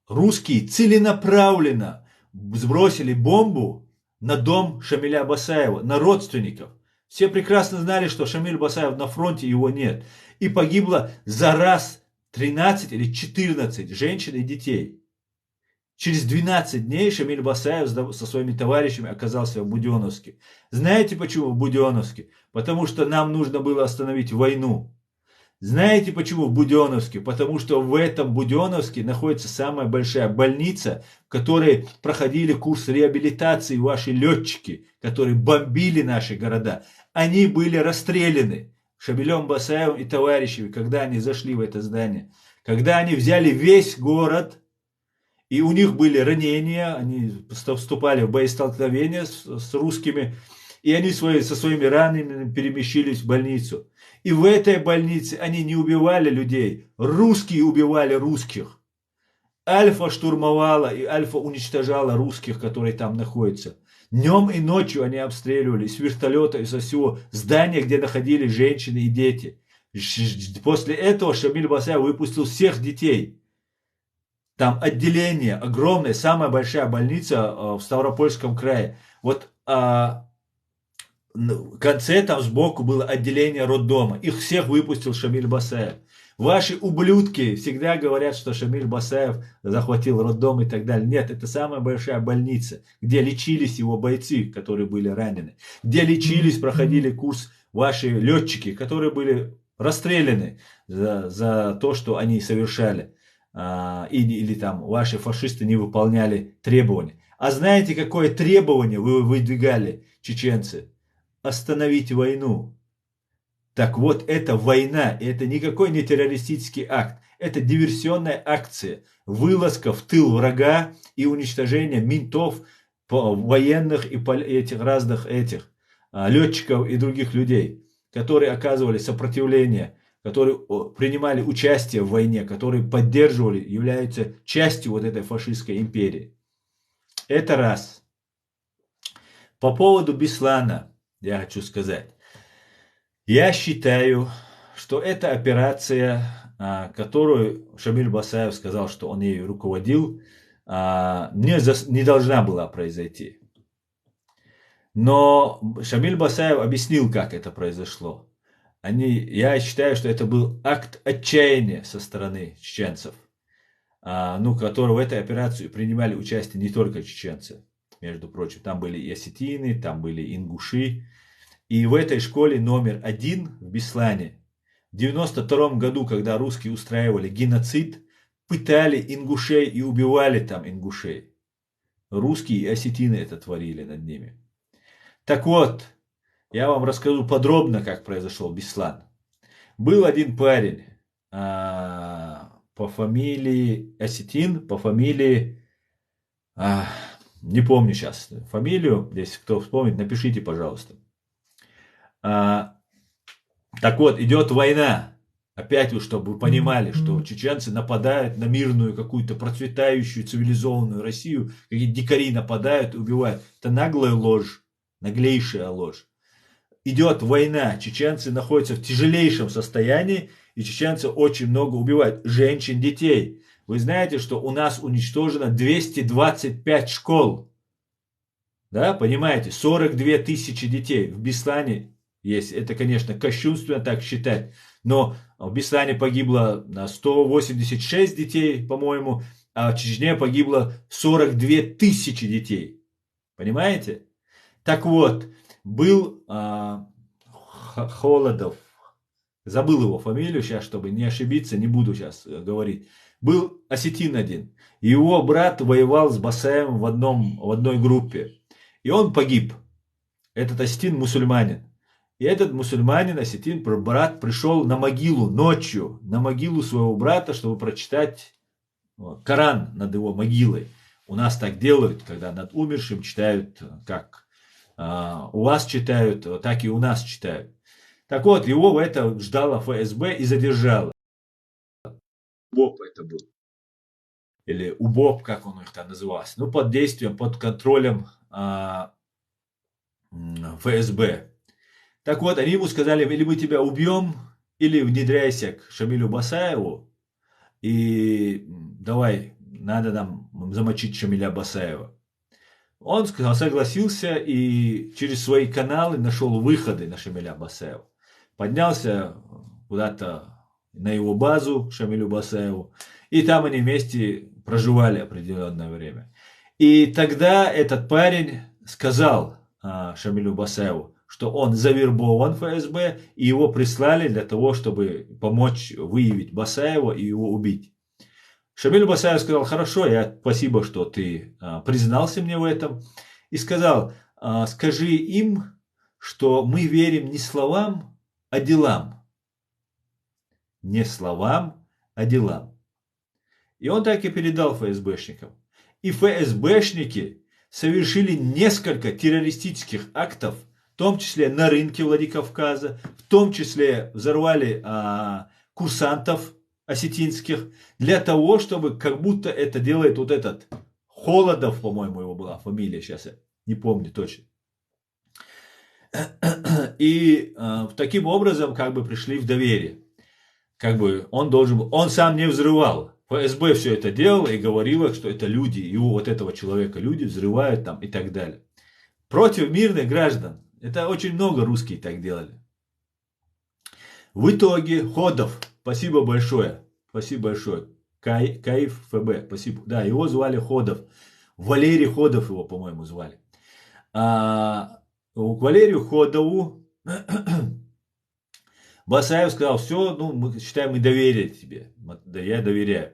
русские целенаправленно сбросили бомбу на дом Шамиля Басаева, на родственников. Все прекрасно знали, что Шамиль Басаев на фронте, его нет. И погибло за раз 13 или 14 женщин и детей. Через 12 дней Шамиль Басаев со своими товарищами оказался в Буденновске. Знаете почему в Буденновске? Потому что нам нужно было остановить войну. Знаете почему в Буденновске? Потому что в этом Буденновске находится самая большая больница, в которой проходили курс реабилитации ваши летчики, которые бомбили наши города. Они были расстреляны Шамилем Басаевым и товарищами, когда они зашли в это здание. Когда они взяли весь город, и у них были ранения, они вступали в боестолкновения с русскими, и они со своими ранеными перемещились в больницу. И в этой больнице они не убивали людей, русские убивали русских. Альфа штурмовала и Альфа уничтожала русских, которые там находятся. Днем и ночью они обстреливали с вертолета и со всего здания, где находились женщины и дети. После этого Шамиль Басаев выпустил всех детей. Там отделение огромное, самая большая больница в Ставропольском крае. Вот в конце там сбоку было отделение роддома. Их всех выпустил Шамиль Басаев. Ваши ублюдки всегда говорят, что Шамиль Басаев захватил роддом и так далее. Нет, это самая большая больница, где лечились его бойцы, которые были ранены. Где лечились, проходили курс ваши летчики, которые были расстреляны за то, что они совершали. Или там ваши фашисты не выполняли требования. А знаете, какое требование вы выдвигали, чеченцы? Остановить войну. Так вот, это война, и это никакой не террористический акт. Это диверсионная акция, вылазка в тыл врага и уничтожение ментов, военных и этих разных летчиков и других людей, которые оказывали сопротивление, которые принимали участие в войне, которые поддерживали, являются частью вот этой фашистской империи. Это раз. По поводу Беслана я хочу сказать. Я считаю, что эта операция, которую Шамиль Басаев сказал, что он ею руководил, не должна была произойти. Но Шамиль Басаев объяснил, как это произошло. Я считаю, что это был акт отчаяния со стороны чеченцев, которые в этой операции принимали участие не только чеченцы, между прочим. Там были и осетины, там были ингуши. И в этой школе номер 1 в Беслане в 92 году, когда русские устраивали геноцид, пытали ингушей и убивали там ингушей. Русские и осетины это творили над ними. Так вот, я вам расскажу подробно, как произошел Беслан. Был один парень по фамилии Осетин, по фамилии, не помню сейчас фамилию, если кто вспомнит, напишите, пожалуйста. Так вот, идет война. Опять уж, чтобы вы понимали, что чеченцы нападают на мирную какую-то процветающую цивилизованную Россию, какие дикари нападают и убивают. Это наглая ложь, наглейшая ложь. Идет война, чеченцы находятся в тяжелейшем состоянии, и чеченцы очень много убивают женщин, детей. Вы знаете, что у нас уничтожено 225 школ. Да, понимаете, 42 тысячи детей в Беслане есть. Это, конечно, кощунственно так считать. Но в Беслане погибло 186 детей, по-моему, а в Чечне погибло 42 тысячи детей. Понимаете? Так вот, был Холодов, забыл его фамилию сейчас, чтобы не ошибиться, не буду сейчас говорить. Был осетин один. Его брат воевал с Басаевым в одной группе. И он погиб. Этот осетин мусульманин. И этот мусульманин, осетин, брат, пришел на могилу ночью, на могилу своего брата, чтобы прочитать Коран над его могилой. У нас так делают, когда над умершим читают, как у вас читают, так и у нас читают. Так вот, его в это ждала ФСБ и задержала. УБОП это был. Или УБОП, как он их там назывался. Ну, под действием, под контролем ФСБ. Так вот, они ему сказали, или мы тебя убьем, или внедряйся к Шамилю Басаеву, и давай, надо нам замочить Шамиля Басаева. Он согласился и через свои каналы нашел выходы на Шамиля Басаева. Поднялся куда-то на его базу, Шамилю Басаеву, и там они вместе проживали определенное время. И тогда этот парень сказал Шамилю Басаеву, что он завербован ФСБ, и его прислали для того, чтобы помочь выявить Басаева и его убить. Шамиль Басаев сказал, хорошо, спасибо, что ты признался мне в этом. И сказал, скажи им, что мы верим не словам, а делам. Не словам, а делам. И он так и передал ФСБшникам. И ФСБшники совершили несколько террористических актов, в том числе на рынке Владикавказа, в том числе взорвали курсантов осетинских, для того, чтобы как будто это делает вот этот Холодов, по-моему, его была фамилия, сейчас я не помню точно. И таким образом как бы пришли в доверие. Как бы он сам не взрывал. ФСБ все это делало и говорило, что это люди, его вот этого человека люди взрывают там и так далее. Против мирных граждан. Это очень много русских так делали. В итоге Ходов, спасибо большое, Каиф ФБ, спасибо. Да, его звали Ходов. Валерий Ходов его, по-моему, звали. К Валерию Ходову Басаев сказал, все, ну, мы считаем, мы доверяем тебе. Да, я доверяю.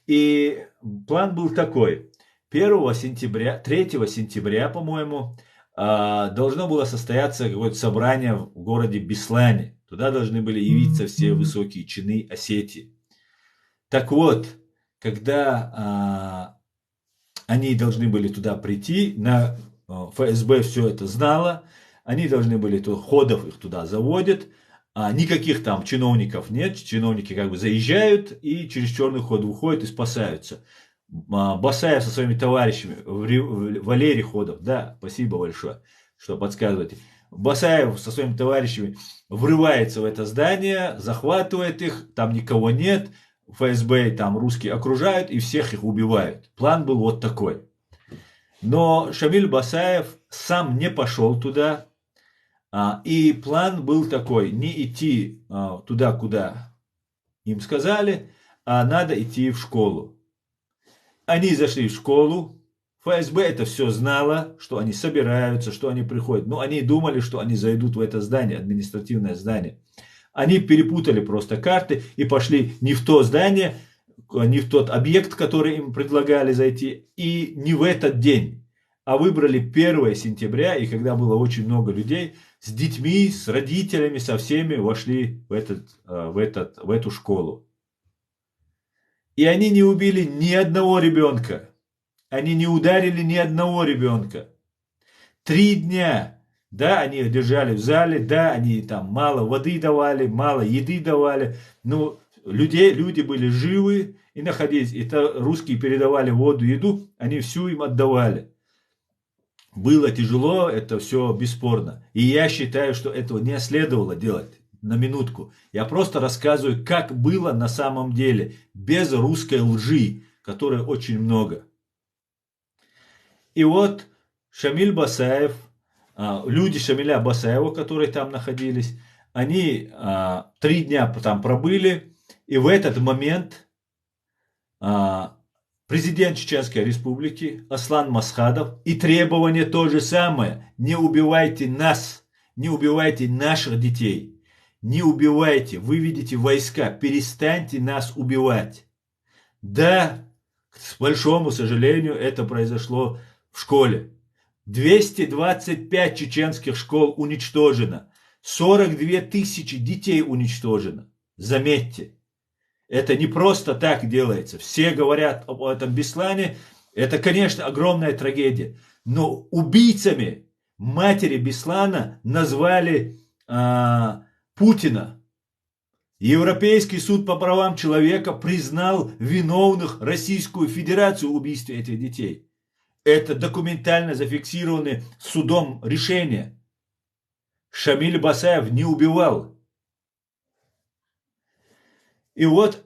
И план был такой. 3 сентября, по-моему, должно было состояться какое-то собрание в городе Беслане. Туда должны были явиться все высокие чины Осетии. Так вот, когда они должны были туда прийти, ФСБ все это знало, они должны были, Ходов их туда заводят, никаких там чиновников нет, чиновники как бы заезжают и через черный ход выходят и спасаются. Басаев со своими товарищами, Валерий Ходов, да, спасибо большое, что подсказываете. Басаев со своими товарищами врывается в это здание, захватывает их, там никого нет, ФСБ там русские окружают и всех их убивают. План был вот такой. Но Шамиль Басаев сам не пошел туда. И план был такой, не идти туда, куда им сказали, а надо идти в школу. Они зашли в школу, ФСБ это все знало, что они собираются, что они приходят. Но они думали, что они зайдут в это здание, административное здание. Они перепутали просто карты и пошли не в то здание, не в тот объект, который им предлагали зайти, и не в этот день. А выбрали 1 сентября, и когда было очень много людей, с детьми, с родителями, со всеми вошли в эту школу. И они не убили ни одного ребенка. Они не ударили ни одного ребенка. 3 дня, да, они их держали в зале, да, они там мало воды давали, мало еды давали, но люди были живы и находились. Это русские передавали воду, еду, они всю им отдавали. Было тяжело, это все бесспорно. И я считаю, что этого не следовало делать. На минутку. Я просто рассказываю, как было на самом деле. Без русской лжи, которой очень много. И вот Шамиль Басаев, люди Шамиля Басаева, которые там находились, они 3 дня там пробыли. И в этот момент президент Чеченской Республики Аслан Масхадов, и требование то же самое. Не убивайте нас, не убивайте наших детей. Не убивайте, выведите войска, перестаньте нас убивать. Да, к большому сожалению, это произошло в школе. 225 чеченских школ уничтожено. 42 тысячи детей уничтожено. Заметьте. Это не просто так делается. Все говорят об этом Беслане. Это, конечно, огромная трагедия. Но убийцами матери Беслана назвали Путина. Европейский суд по правам человека признал виновных Российскую Федерацию в убийстве этих детей. Это документально зафиксированное судом решение. Шамиль Басаев не убивал. И вот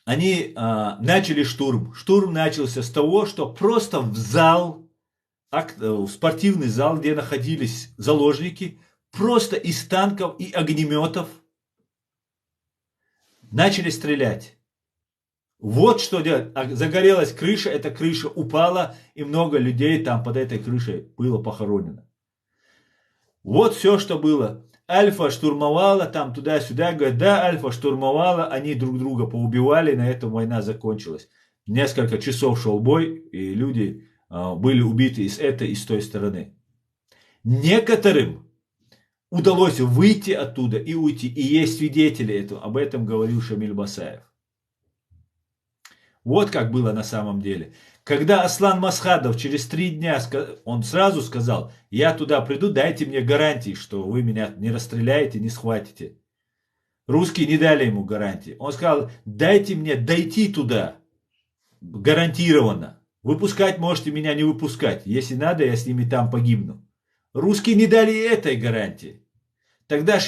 они начали штурм. Штурм начался с того, что просто в зал, в спортивный зал, где находились заложники, просто из танков и огнеметов начали стрелять. Вот что делать. Загорелась крыша, эта крыша упала, и много людей там под этой крышей было похоронено. Вот все, что было. Альфа штурмовала, там туда-сюда, говорят, да, Альфа штурмовала, они друг друга поубивали, на этом война закончилась. Несколько часов шел бой, и люди были убиты и с этой, и с той стороны. Некоторым удалось выйти оттуда и уйти. И есть свидетели этого. Об этом говорил Шамиль Басаев. Вот как было на самом деле. Когда Аслан Масхадов через 3 дня, он сразу сказал, я туда приду, дайте мне гарантии, что вы меня не расстреляете, не схватите. Русские не дали ему гарантии. Он сказал, дайте мне дойти туда, гарантированно. Выпускать можете меня, не выпускать. Если надо, я с ними там погибну. Русские не дали этой гарантии. Тогда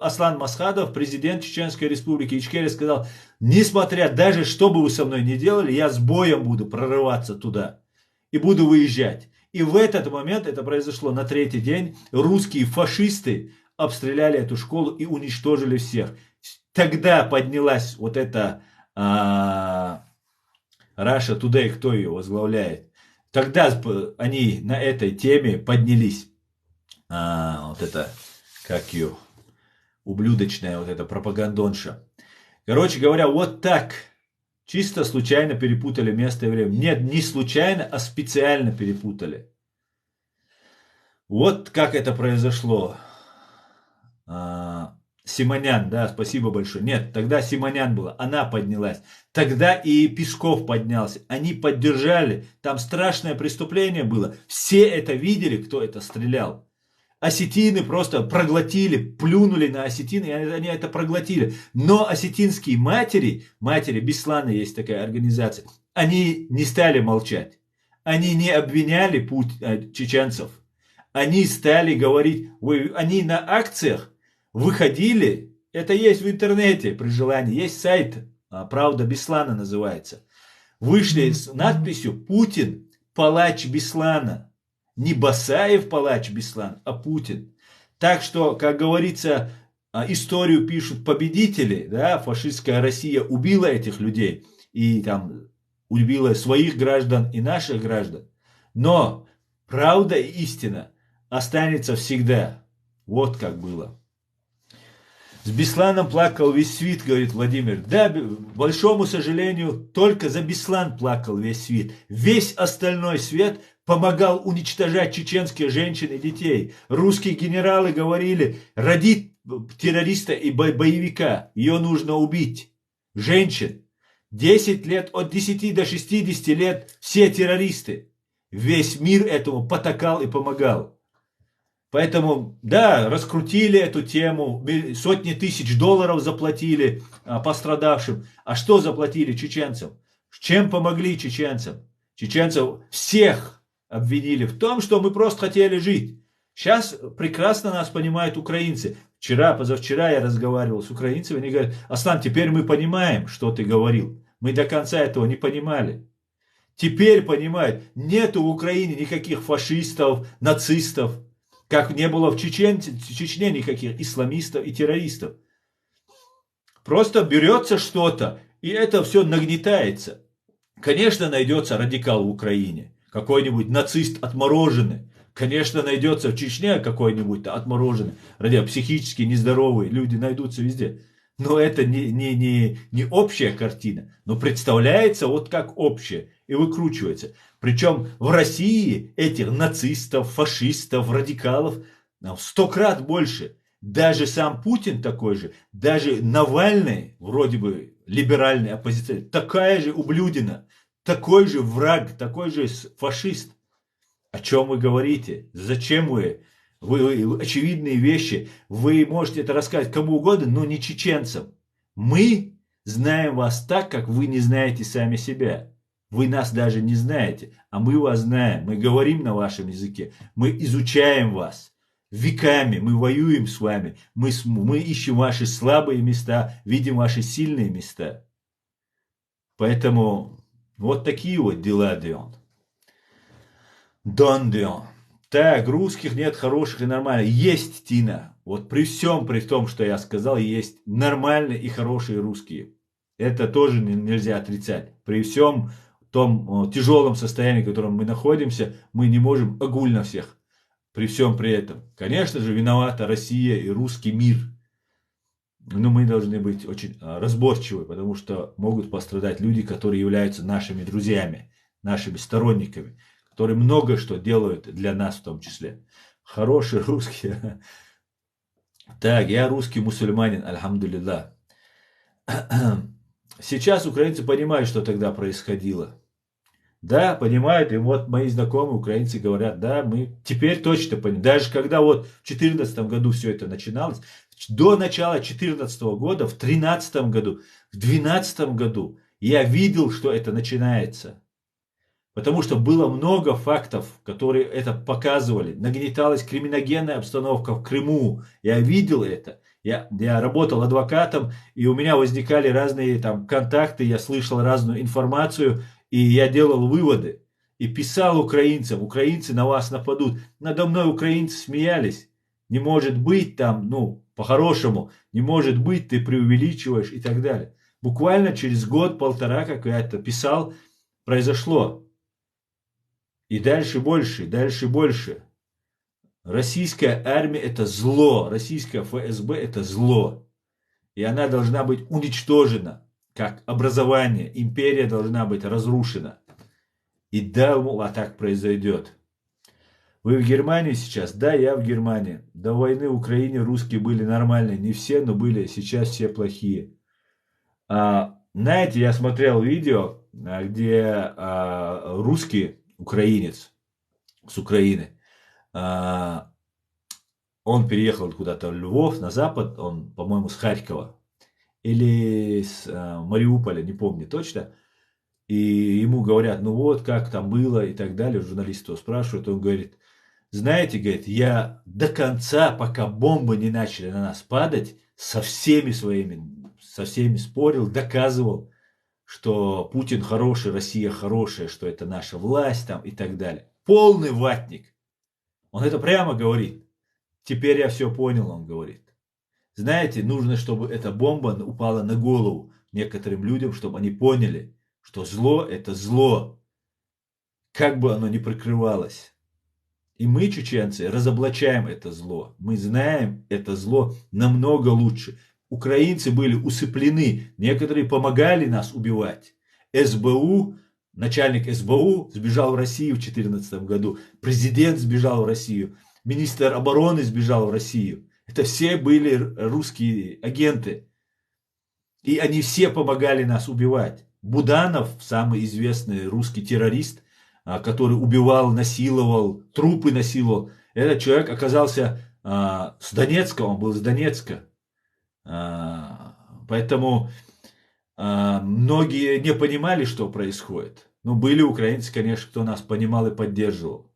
Аслан Масхадов, президент Чеченской республики Ичкерия, сказал, несмотря даже что бы вы со мной ни делали, я с боем буду прорываться туда и буду выезжать. И в этот момент, это произошло на 3-й день, русские фашисты обстреляли эту школу и уничтожили всех. Тогда поднялась вот эта Russia Today, кто ее возглавляет. Тогда они на этой теме поднялись. Вот это, как ее, ублюдочная вот эта пропагандонша. Короче говоря, вот так. Чисто случайно перепутали место и время. Нет, не случайно, а специально перепутали. Вот как это произошло. Симонян, да, спасибо большое. Нет, тогда Симонян была, она поднялась. Тогда и Песков поднялся. Они поддержали. Там страшное преступление было. Все это видели, кто это стрелял. Осетины просто проглотили, плюнули на осетин, и они это проглотили. Но осетинские матери Беслана есть такая организация, они не стали молчать. Они не обвиняли чеченцев. Они стали говорить, они на акциях выходили, это есть в интернете при желании, есть сайт, «Правда Беслана» называется. Вышли с надписью «Путин, палач Беслана». Не Басаев палач Беслан, а Путин. Так что, как говорится, историю пишут победители, да, фашистская Россия убила этих людей и там убила своих граждан и наших граждан. Но правда и истина останется всегда. Вот как было. С Бесланом плакал весь свит, говорит Владимир. Да, к большому сожалению, только за Беслан плакал весь свит. Весь остальной свет помогал уничтожать чеченских женщин и детей. Русские генералы говорили, родить террориста и боевика, ее нужно убить. Женщин. 10 лет, от 10 до 60 лет все террористы. Весь мир этому потакал и помогал. Поэтому, да, раскрутили эту тему, сотни тысяч долларов заплатили пострадавшим. А что заплатили чеченцам? Чем помогли чеченцам? Чеченцев всех обвинили в том, что мы просто хотели жить. Сейчас прекрасно нас понимают украинцы. Вчера, позавчера я разговаривал с украинцами, они говорят, Аслан, теперь мы понимаем, что ты говорил. Мы до конца этого не понимали. Теперь понимают, нету в Украине никаких фашистов, нацистов. Как не было в Чечне никаких исламистов и террористов. Просто берется что-то, и это все нагнетается. Конечно, найдется радикал в Украине. Какой-нибудь нацист отмороженный. Конечно, найдется в Чечне какой-нибудь отмороженный. Психически нездоровые люди найдутся везде. Но это не общая картина. Но представляется вот как общее. И выкручивается. Причем в России этих нацистов, фашистов, радикалов в 100 крат больше. Даже сам Путин такой же. Даже Навальный, вроде бы либеральный оппозиционер, такая же ублюдина. Такой же враг, такой же фашист. О чем вы говорите? Зачем вы очевидные вещи? Вы можете это рассказать кому угодно, но не чеченцам. Мы знаем вас так, как вы не знаете сами себя. Вы нас даже не знаете, а мы вас знаем. Мы говорим на вашем языке. Мы изучаем вас. Веками мы воюем с вами. Мы ищем ваши слабые места, видим ваши сильные места. Поэтому вот такие вот дела, Дион. Дон Дион. Так, русских нет хороших и нормальных. Есть, Тина. Вот при том, что я сказал, есть нормальные и хорошие русские. Это тоже нельзя отрицать. При всем том тяжелом состоянии, в котором мы находимся, мы не можем огульно всех. При всем при этом. Конечно же, виновата Россия и русский мир. Но мы должны быть очень разборчивы, потому что могут пострадать люди, которые являются нашими друзьями, нашими сторонниками, которые много что делают для нас в том числе. Хорошие русские. Так, я русский мусульманин, альхамдулилlah. сейчас украинцы понимают, что тогда происходило. Да, понимают, и вот мои знакомые украинцы говорят, да, мы теперь точно понимаем. Даже когда вот в 2014 году все это начиналось, до начала 2014 года, в 2013 году, в 2012 году я видел, что это начинается. Потому что было много фактов, которые это показывали. Нагнеталась криминогенная обстановка в Крыму. Я видел это. Я работал адвокатом, и у меня возникали разные там контакты, я слышал разную информацию, и я делал выводы. И писал украинцам, украинцы на вас нападут. Надо мной украинцы смеялись. Не может быть там, ну, по-хорошему, не может быть, ты преувеличиваешь и так далее. Буквально через год-полтора, как я это писал, произошло. И дальше больше, дальше больше. Российская армия это зло, российская ФСБ это зло. И она должна быть уничтожена, как образование. Империя должна быть разрушена. И да, мол, а так произойдет. Вы в Германии сейчас? Да, я в Германии. До войны в Украине русские были нормальные. Не все, но были. Сейчас все плохие. Знаете, я смотрел видео, где русский украинец с Украины, он переехал куда-то в Львов, на запад, он, по-моему, с Харькова или с Мариуполя, не помню точно. И ему говорят, ну вот, как там было и так далее, журналист его спрашивает, он говорит, знаете, говорит, я до конца, пока бомбы не начали на нас падать, со всеми спорил, доказывал, что Путин хороший, Россия хорошая, что это наша власть там и так далее. Полный ватник. Он это прямо говорит. Теперь я все понял, он говорит. Знаете, нужно, чтобы эта бомба упала на голову некоторым людям, чтобы они поняли, что зло это зло. Как бы оно ни прикрывалось. И мы, чеченцы, разоблачаем это зло. Мы знаем это зло намного лучше. Украинцы были усыплены, некоторые помогали нас убивать. СБУ, начальник СБУ сбежал в Россию в 2014 году, президент сбежал в Россию, министр обороны сбежал в Россию. Это все были русские агенты. И они все помогали нас убивать. Буданов, самый известный русский террорист, который убивал, насиловал, трупы насиловал, этот человек оказался с Донецка, он был с Донецка. Поэтому многие не понимали, что происходит. Но были украинцы, конечно, кто нас понимал и поддерживал.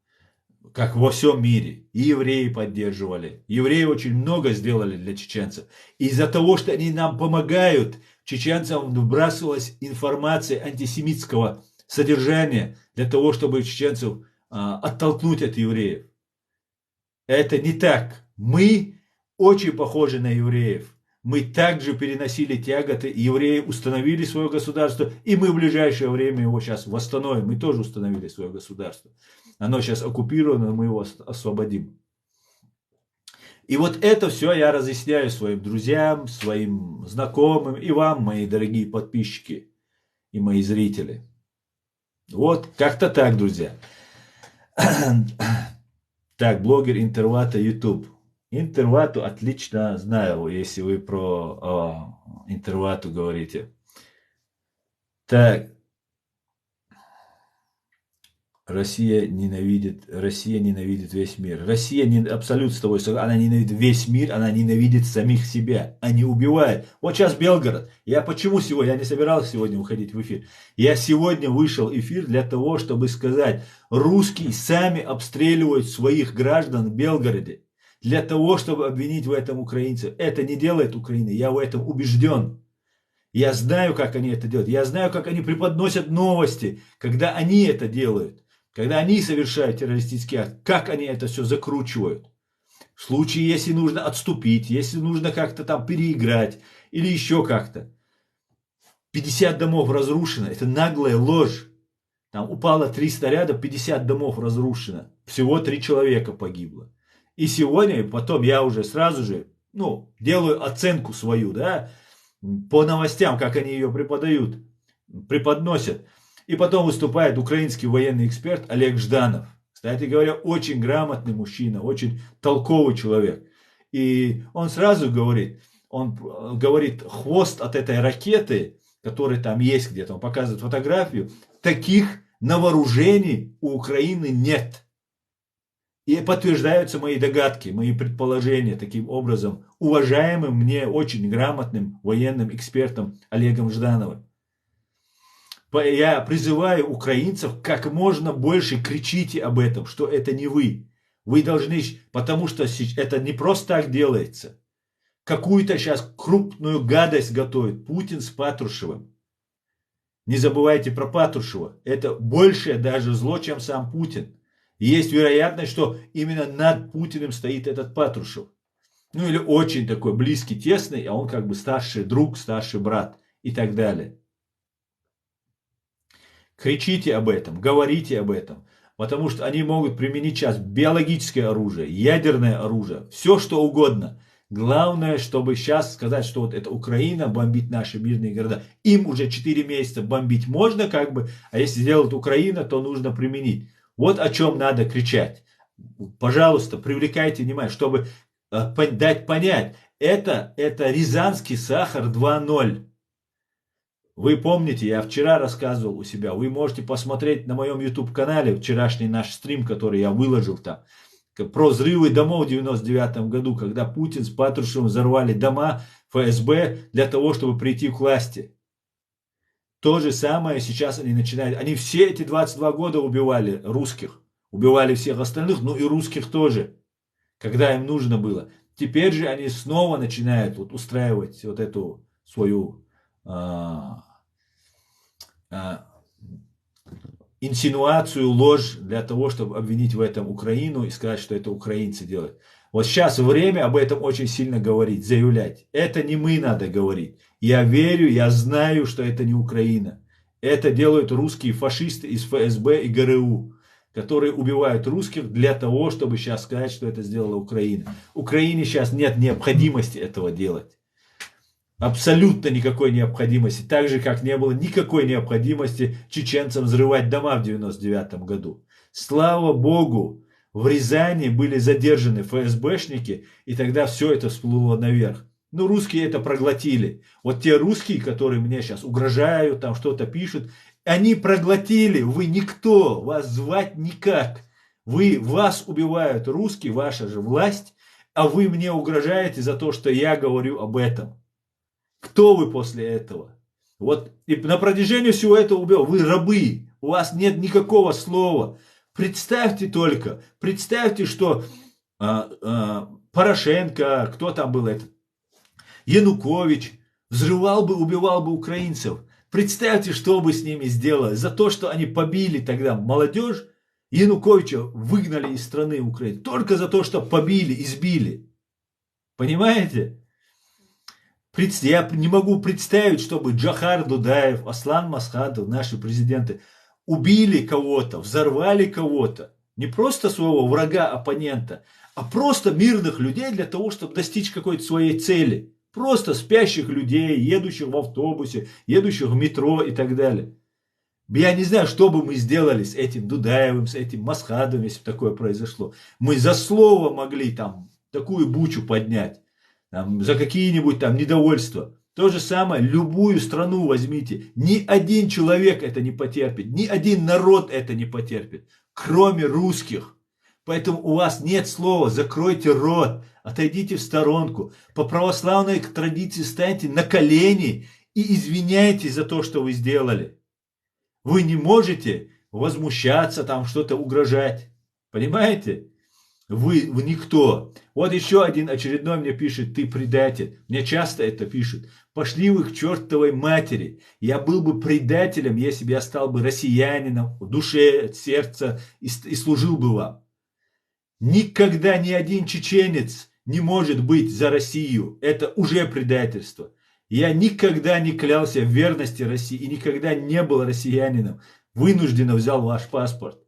Как во всем мире. И евреи поддерживали. Евреи очень много сделали для чеченцев. И из-за того, что они нам помогают, чеченцам вбрасывалась информация антисемитского содержания для того, чтобы чеченцев оттолкнуть от евреев. Это не так. Мы очень похожи на евреев. Мы также переносили тяготы, евреи установили свое государство, и мы в ближайшее время его сейчас восстановим. Мы тоже установили свое государство. Оно сейчас оккупировано, мы его освободим. И вот это все я разъясняю своим друзьям, своим знакомым и вам, мои дорогие подписчики и мои зрители. Вот как-то так, друзья. Так, блогер Интервата YouTube. Интервату отлично знаю, если вы про Интервату говорите. Так. Россия ненавидит весь мир. Россия абсолютно с тобой согласен. Она ненавидит весь мир, она ненавидит самих себя. Они убивают. Вот сейчас Белгород. Я почему сегодня, я не собирался сегодня выходить в эфир. Я сегодня вышел в эфир для того, чтобы сказать, русские сами обстреливают своих граждан в Белгороде. Для того, чтобы обвинить в этом украинцев. Это не делает Украина, я в этом убежден. Я знаю, как они это делают. Я знаю, как они преподносят новости, когда они это делают. Когда они совершают террористический акт, как они это все закручивают. В случае, если нужно отступить, если нужно как-то там переиграть или еще как-то. 50 домов разрушено, это наглая ложь. Там упало 3 снаряда, 50 домов разрушено. Всего 3 человека погибло. И сегодня, потом я уже сразу же, делаю оценку свою, да, по новостям, как они ее преподносят. И потом выступает украинский военный эксперт Олег Жданов. Кстати говоря, очень грамотный мужчина, очень толковый человек. И он сразу говорит, хвост от этой ракеты, который там есть где-то, он показывает фотографию, таких на вооружении у Украины нет. И подтверждаются мои догадки, мои предположения таким образом уважаемым мне очень грамотным военным экспертом Олегом Ждановым. Я призываю украинцев как можно больше кричите об этом, что это не вы. Вы должны, потому что это не просто так делается. Какую-то сейчас крупную гадость готовит Путин с Патрушевым. Не забывайте про Патрушева. Это большее даже зло, чем сам Путин. Есть вероятность, что именно над Путиным стоит этот Патрушев. Ну или очень такой близкий, тесный, а он как бы старший друг, старший брат и так далее. Кричите об этом, говорите об этом. Потому что они могут применить сейчас биологическое оружие, ядерное оружие, все что угодно. Главное, чтобы сейчас сказать, что вот это Украина бомбит наши мирные города. Им уже 4 месяца бомбить можно как бы, а если сделает Украина, то нужно применить. Вот о чем надо кричать. Пожалуйста, привлекайте внимание, чтобы дать понять. Это рязанский сахар 2.0. Вы помните, я вчера рассказывал у себя. Вы можете посмотреть на моем YouTube-канале вчерашний наш стрим, который я выложил там. Про взрывы домов в 99 году, когда Путин с Патрушевым взорвали дома ФСБ для того, чтобы прийти к власти. То же самое сейчас они начинают. Они все эти 22 года убивали русских. Убивали всех остальных, ну и русских тоже. Когда им нужно было. Теперь же они снова начинают вот устраивать вот эту свою инсинуацию, ложь для того, чтобы обвинить в этом Украину и сказать, что это украинцы делают. Вот сейчас время об этом очень сильно говорить, заявлять. Это не мы надо говорить. Я верю, я знаю, что это не Украина. Это делают русские фашисты из ФСБ и ГРУ, которые убивают русских для того, чтобы сейчас сказать, что это сделала Украина. Украине сейчас нет необходимости этого делать. Абсолютно никакой необходимости. Так же, как не было никакой необходимости чеченцам взрывать дома в 99 году. Слава Богу, в Рязани были задержаны ФСБшники, и тогда все это всплыло наверх. Ну, русские это проглотили. Вот те русские, которые мне сейчас угрожают, там что-то пишут, они проглотили. Вы никто, вас звать никак. Вас убивают русские, ваша же власть, а вы мне угрожаете за то, что я говорю об этом. Кто вы после этого? Вот и на протяжении всего этого убил. Вы рабы. У вас нет никакого слова. Представьте только. Представьте, что Порошенко, кто там был этот, Янукович, взрывал бы, убивал бы украинцев. Представьте, что бы с ними сделали. За то, что они побили тогда молодежь, Януковича выгнали из страны Украины. Только за то, что побили, избили. Понимаете? Я не могу представить, чтобы Джохар Дудаев, Аслан Масхадов, наши президенты, убили кого-то, взорвали кого-то. Не просто своего врага, оппонента, а просто мирных людей для того, чтобы достичь какой-то своей цели. Просто спящих людей, едущих в автобусе, едущих в метро и так далее. Я не знаю, что бы мы сделали с этим Дудаевым, с этим Масхадовым, если бы такое произошло. Мы за слово могли там такую бучу поднять. Там, за какие-нибудь там недовольства. То же самое, любую страну возьмите. Ни один человек это не потерпит. Ни один народ это не потерпит. Кроме русских. Поэтому у вас нет слова. Закройте рот. Отойдите в сторонку. По православной традиции станьте на колени и извиняйтесь за то, что вы сделали. Вы не можете возмущаться, там что-то угрожать. Понимаете? Вы никто. Вот еще один очередной мне пишет: ты предатель. Мне часто это пишут. Пошли вы к чертовой матери. Я был бы предателем, если бы я стал бы россиянином в душе, сердце и служил бы вам. Никогда ни один чеченец не может быть за Россию. Это уже предательство. Я никогда не клялся в верности России и никогда не был россиянином. Вынужденно взял ваш паспорт.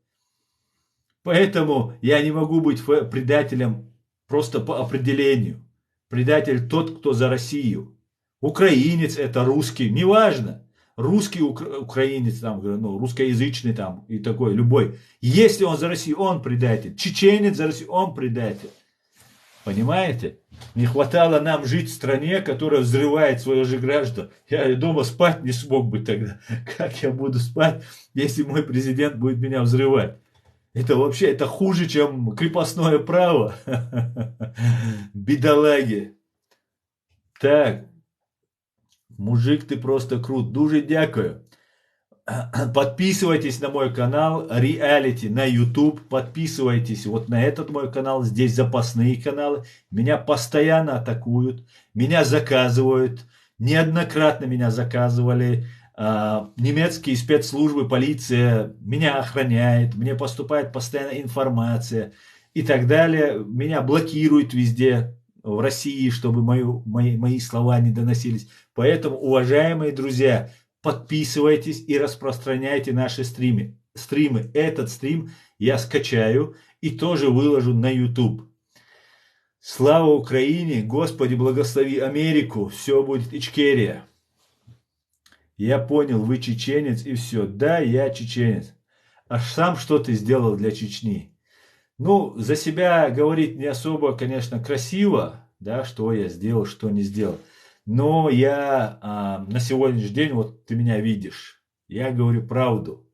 Поэтому я не могу быть предателем просто по определению. Предатель тот, кто за Россию. Украинец это русский, неважно. Русский украинец, там, ну, русскоязычный там и такой, любой. Если он за Россию, он предатель. Чеченец за Россию, он предатель. Понимаете? Не хватало нам жить в стране, которая взрывает своих же граждан. Я дома спать не смог бы тогда. Как я буду спать, если мой президент будет меня взрывать? Это вообще, это хуже, чем крепостное право. Бедолаги. Так, мужик, ты просто крут. Дуже дякую. Подписывайтесь на мой канал Reality на YouTube. Подписывайтесь вот на этот мой канал. Здесь запасные каналы. Меня постоянно атакуют. Меня заказывают. Неоднократно меня заказывали. Немецкие спецслужбы, полиция меня охраняет. Мне поступает постоянно информация и так далее. Меня блокируют везде в России, чтобы мои слова не доносились. Поэтому, уважаемые друзья, подписывайтесь и распространяйте наши стримы. Этот стрим я скачаю и тоже выложу на YouTube. Слава Украине! Господи, благослови Америку! Все будет Ичкерия. Я понял, вы чеченец и все. Да, я чеченец. А сам что ты сделал для Чечни? Ну, за себя говорить не особо, конечно, красиво, да, что я сделал, что не сделал. Но я на сегодняшний день, вот ты меня видишь, я говорю правду.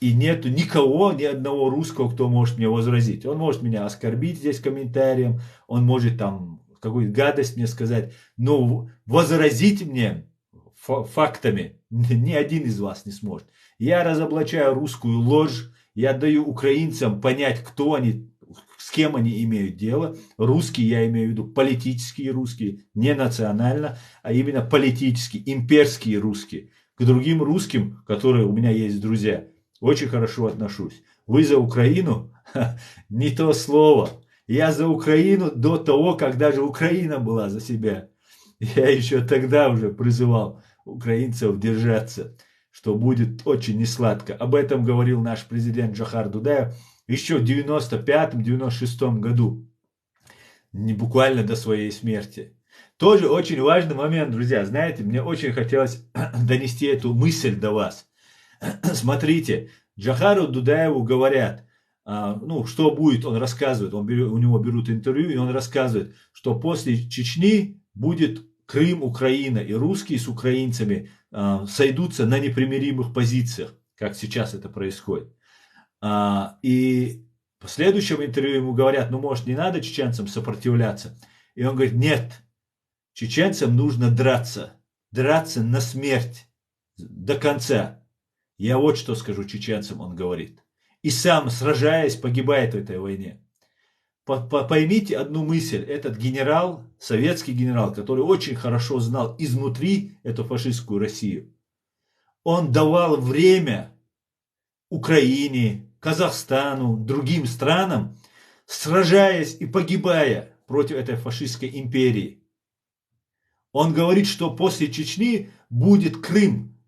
И нету никого, ни одного русского, кто может мне возразить. Он может меня оскорбить здесь комментарием, он может там какую-то гадость мне сказать, но возразить мне фактами ни один из вас не сможет. Я разоблачаю русскую ложь, я даю украинцам понять, кто они, с кем они имеют дело. Русские, я имею в виду политические русские, не национально, а именно политические, имперские русские. К другим русским, которые у меня есть друзья, очень хорошо отношусь. Вы за Украину? Не то слово. Я за Украину до того, как даже Украина была за себя. Я еще тогда уже призывал украинцев держаться, что будет очень несладко. Об этом говорил наш президент Джохар Дудаев еще в 95-96 году, не буквально до своей смерти. Тоже очень важный момент, друзья. Знаете, мне очень хотелось донести эту мысль до вас. Смотрите, Джохару Дудаеву говорят, ну, что будет, он рассказывает, у него берут интервью, и он рассказывает, что после Чечни будет Крым, Украина, и русские с украинцами сойдутся на непримиримых позициях, как сейчас это происходит. И в следующем интервью ему говорят, ну, может, не надо чеченцам сопротивляться. И он говорит, нет, чеченцам нужно драться на смерть до конца. Я вот что скажу чеченцам, он говорит. И сам, сражаясь, погибает в этой войне. Поймите одну мысль. Этот генерал, советский генерал, который очень хорошо знал изнутри эту фашистскую Россию, он давал время Украине, Казахстану, другим странам, сражаясь и погибая против этой фашистской империи. Он говорит, что после Чечни будет Крым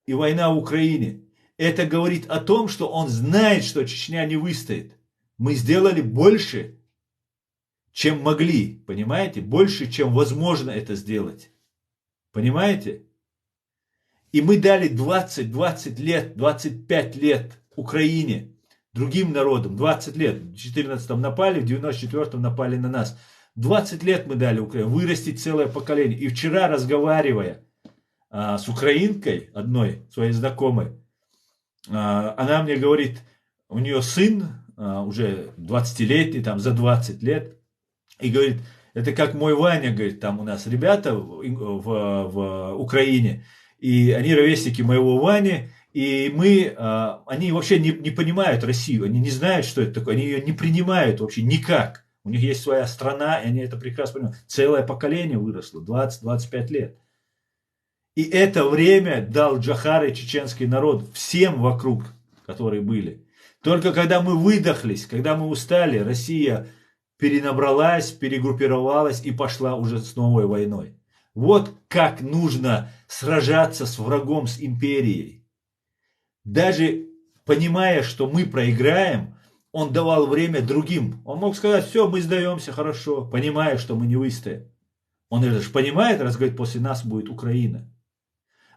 и война в Украине. Это говорит о том, что он знает, что Чечня не выстоит. Мы сделали больше, чем могли, понимаете? Больше, чем возможно это сделать. Понимаете? И мы дали 20 лет, 25 лет Украине, другим народам, 20 лет. В 14-м напали, в 94-м напали на нас. 20 лет мы дали Украине, вырастить целое поколение. И вчера, разговаривая с украинкой, одной своей знакомой, она мне говорит, у нее сын, уже 20-летний, там за 20 лет, и говорит, это как мой Ваня, говорит, там у нас ребята в Украине, и они ровесники моего Вани, и они вообще не понимают Россию, они не знают, что это такое, они ее не принимают вообще никак. У них есть своя страна, и они это прекрасно понимают. Целое поколение выросло, 20-25 лет. И это время дал Джохар и чеченский народ всем вокруг, которые были. Только когда мы выдохлись, когда мы устали, Россия перенабралась, перегруппировалась и пошла уже с новой войной. Вот как нужно сражаться с врагом, с империей. Даже понимая, что мы проиграем, он давал время другим. Он мог сказать, все, мы сдаемся, хорошо, понимая, что мы не выстоим. Он это же понимает, раз говорит, после нас будет Украина.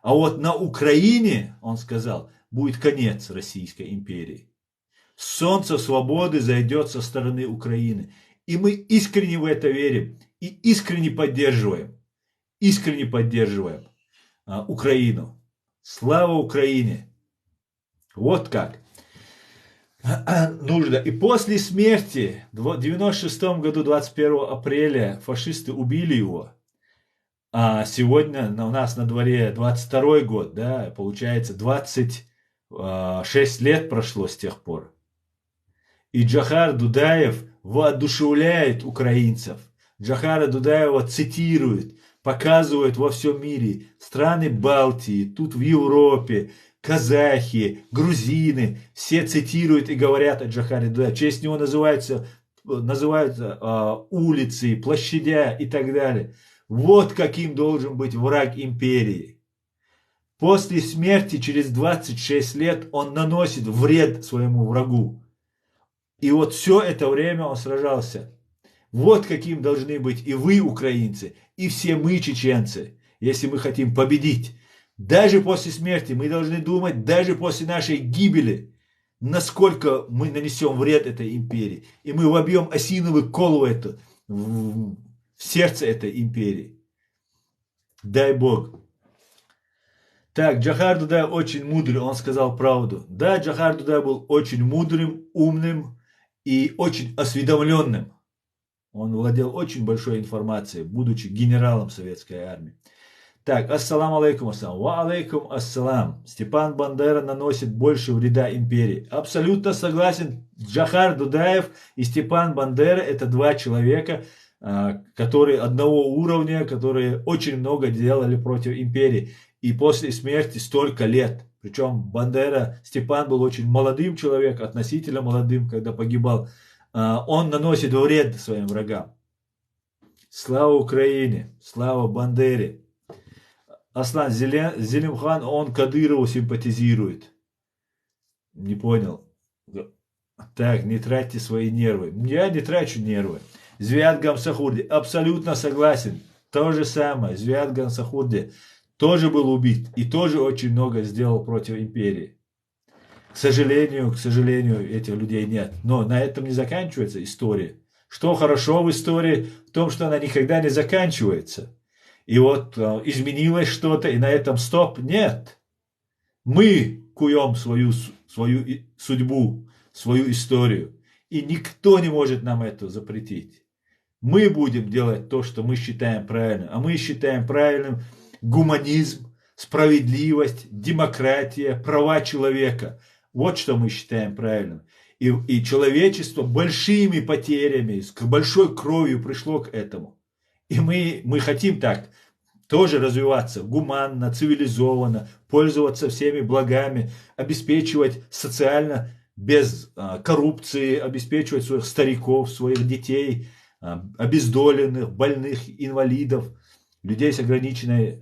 А вот на Украине, он сказал, будет конец Российской империи. Солнце свободы зайдет со стороны Украины. И мы искренне в это верим и искренне поддерживаем Украину. Слава Украине! Вот как нужно. И после смерти в 96 году, 21 апреля, фашисты убили его. А сегодня у нас на дворе 22 год, да, получается 26 лет прошло с тех пор. И Джохар Дудаев воодушевляет украинцев. Джохара Дудаева цитирует, показывает во всем мире страны Балтии, тут в Европе, казахи, грузины, все цитируют и говорят о Джохаре Дудаеве. В честь него называют улицы, площадя и так далее. Вот каким должен быть враг империи. После смерти через 26 лет он наносит вред своему врагу. И вот все это время он сражался. Вот каким должны быть и вы, украинцы, и все мы, чеченцы, если мы хотим победить. Даже после смерти мы должны думать, даже после нашей гибели, насколько мы нанесем вред этой империи. И мы вобьем осиновый кол в сердце этой империи. Дай Бог. Так, Джохар Дудаев очень мудрый, он сказал правду. Да, Джохар Дудаев был очень мудрым, умным и очень осведомленным. Он владел очень большой информацией, будучи генералом советской армии. Так, ассаламу алейкум, ассалам. Ва алейкум ассалам. Степан Бандера наносит больше вреда империи. Абсолютно согласен. Джохар Дудаев и Степан Бандера — это два человека, которые одного уровня, которые очень много делали против империи. И после смерти столько лет. Причем Бандера, Степан был очень молодым человеком, относительно молодым, когда погибал. Он наносит вред своим врагам. Слава Украине, слава Бандере. Аслан Зелимхан, он Кадырову симпатизирует. Не понял. Так, не тратьте свои нервы. Я не трачу нервы. Звиат Гамсахурди, абсолютно согласен. То же самое. Звиат Гамсахурди тоже был убит и тоже очень много сделал против империи. К сожалению, этих людей нет. Но на этом не заканчивается история. Что хорошо в истории? В том, что она никогда не заканчивается. И вот изменилось что-то, и на этом стоп. Нет. Мы куем свою судьбу, свою историю. И никто не может нам это запретить. Мы будем делать то, что мы считаем правильным. А мы считаем правильным гуманизм, справедливость, демократия, права человека. Вот что мы считаем правильным. И человечество большими потерями, с большой кровью пришло к этому. И мы хотим так тоже развиваться гуманно, цивилизованно, пользоваться всеми благами, обеспечивать социально без коррупции, обеспечивать своих стариков, своих детей, обездоленных, больных, инвалидов, людей с ограниченными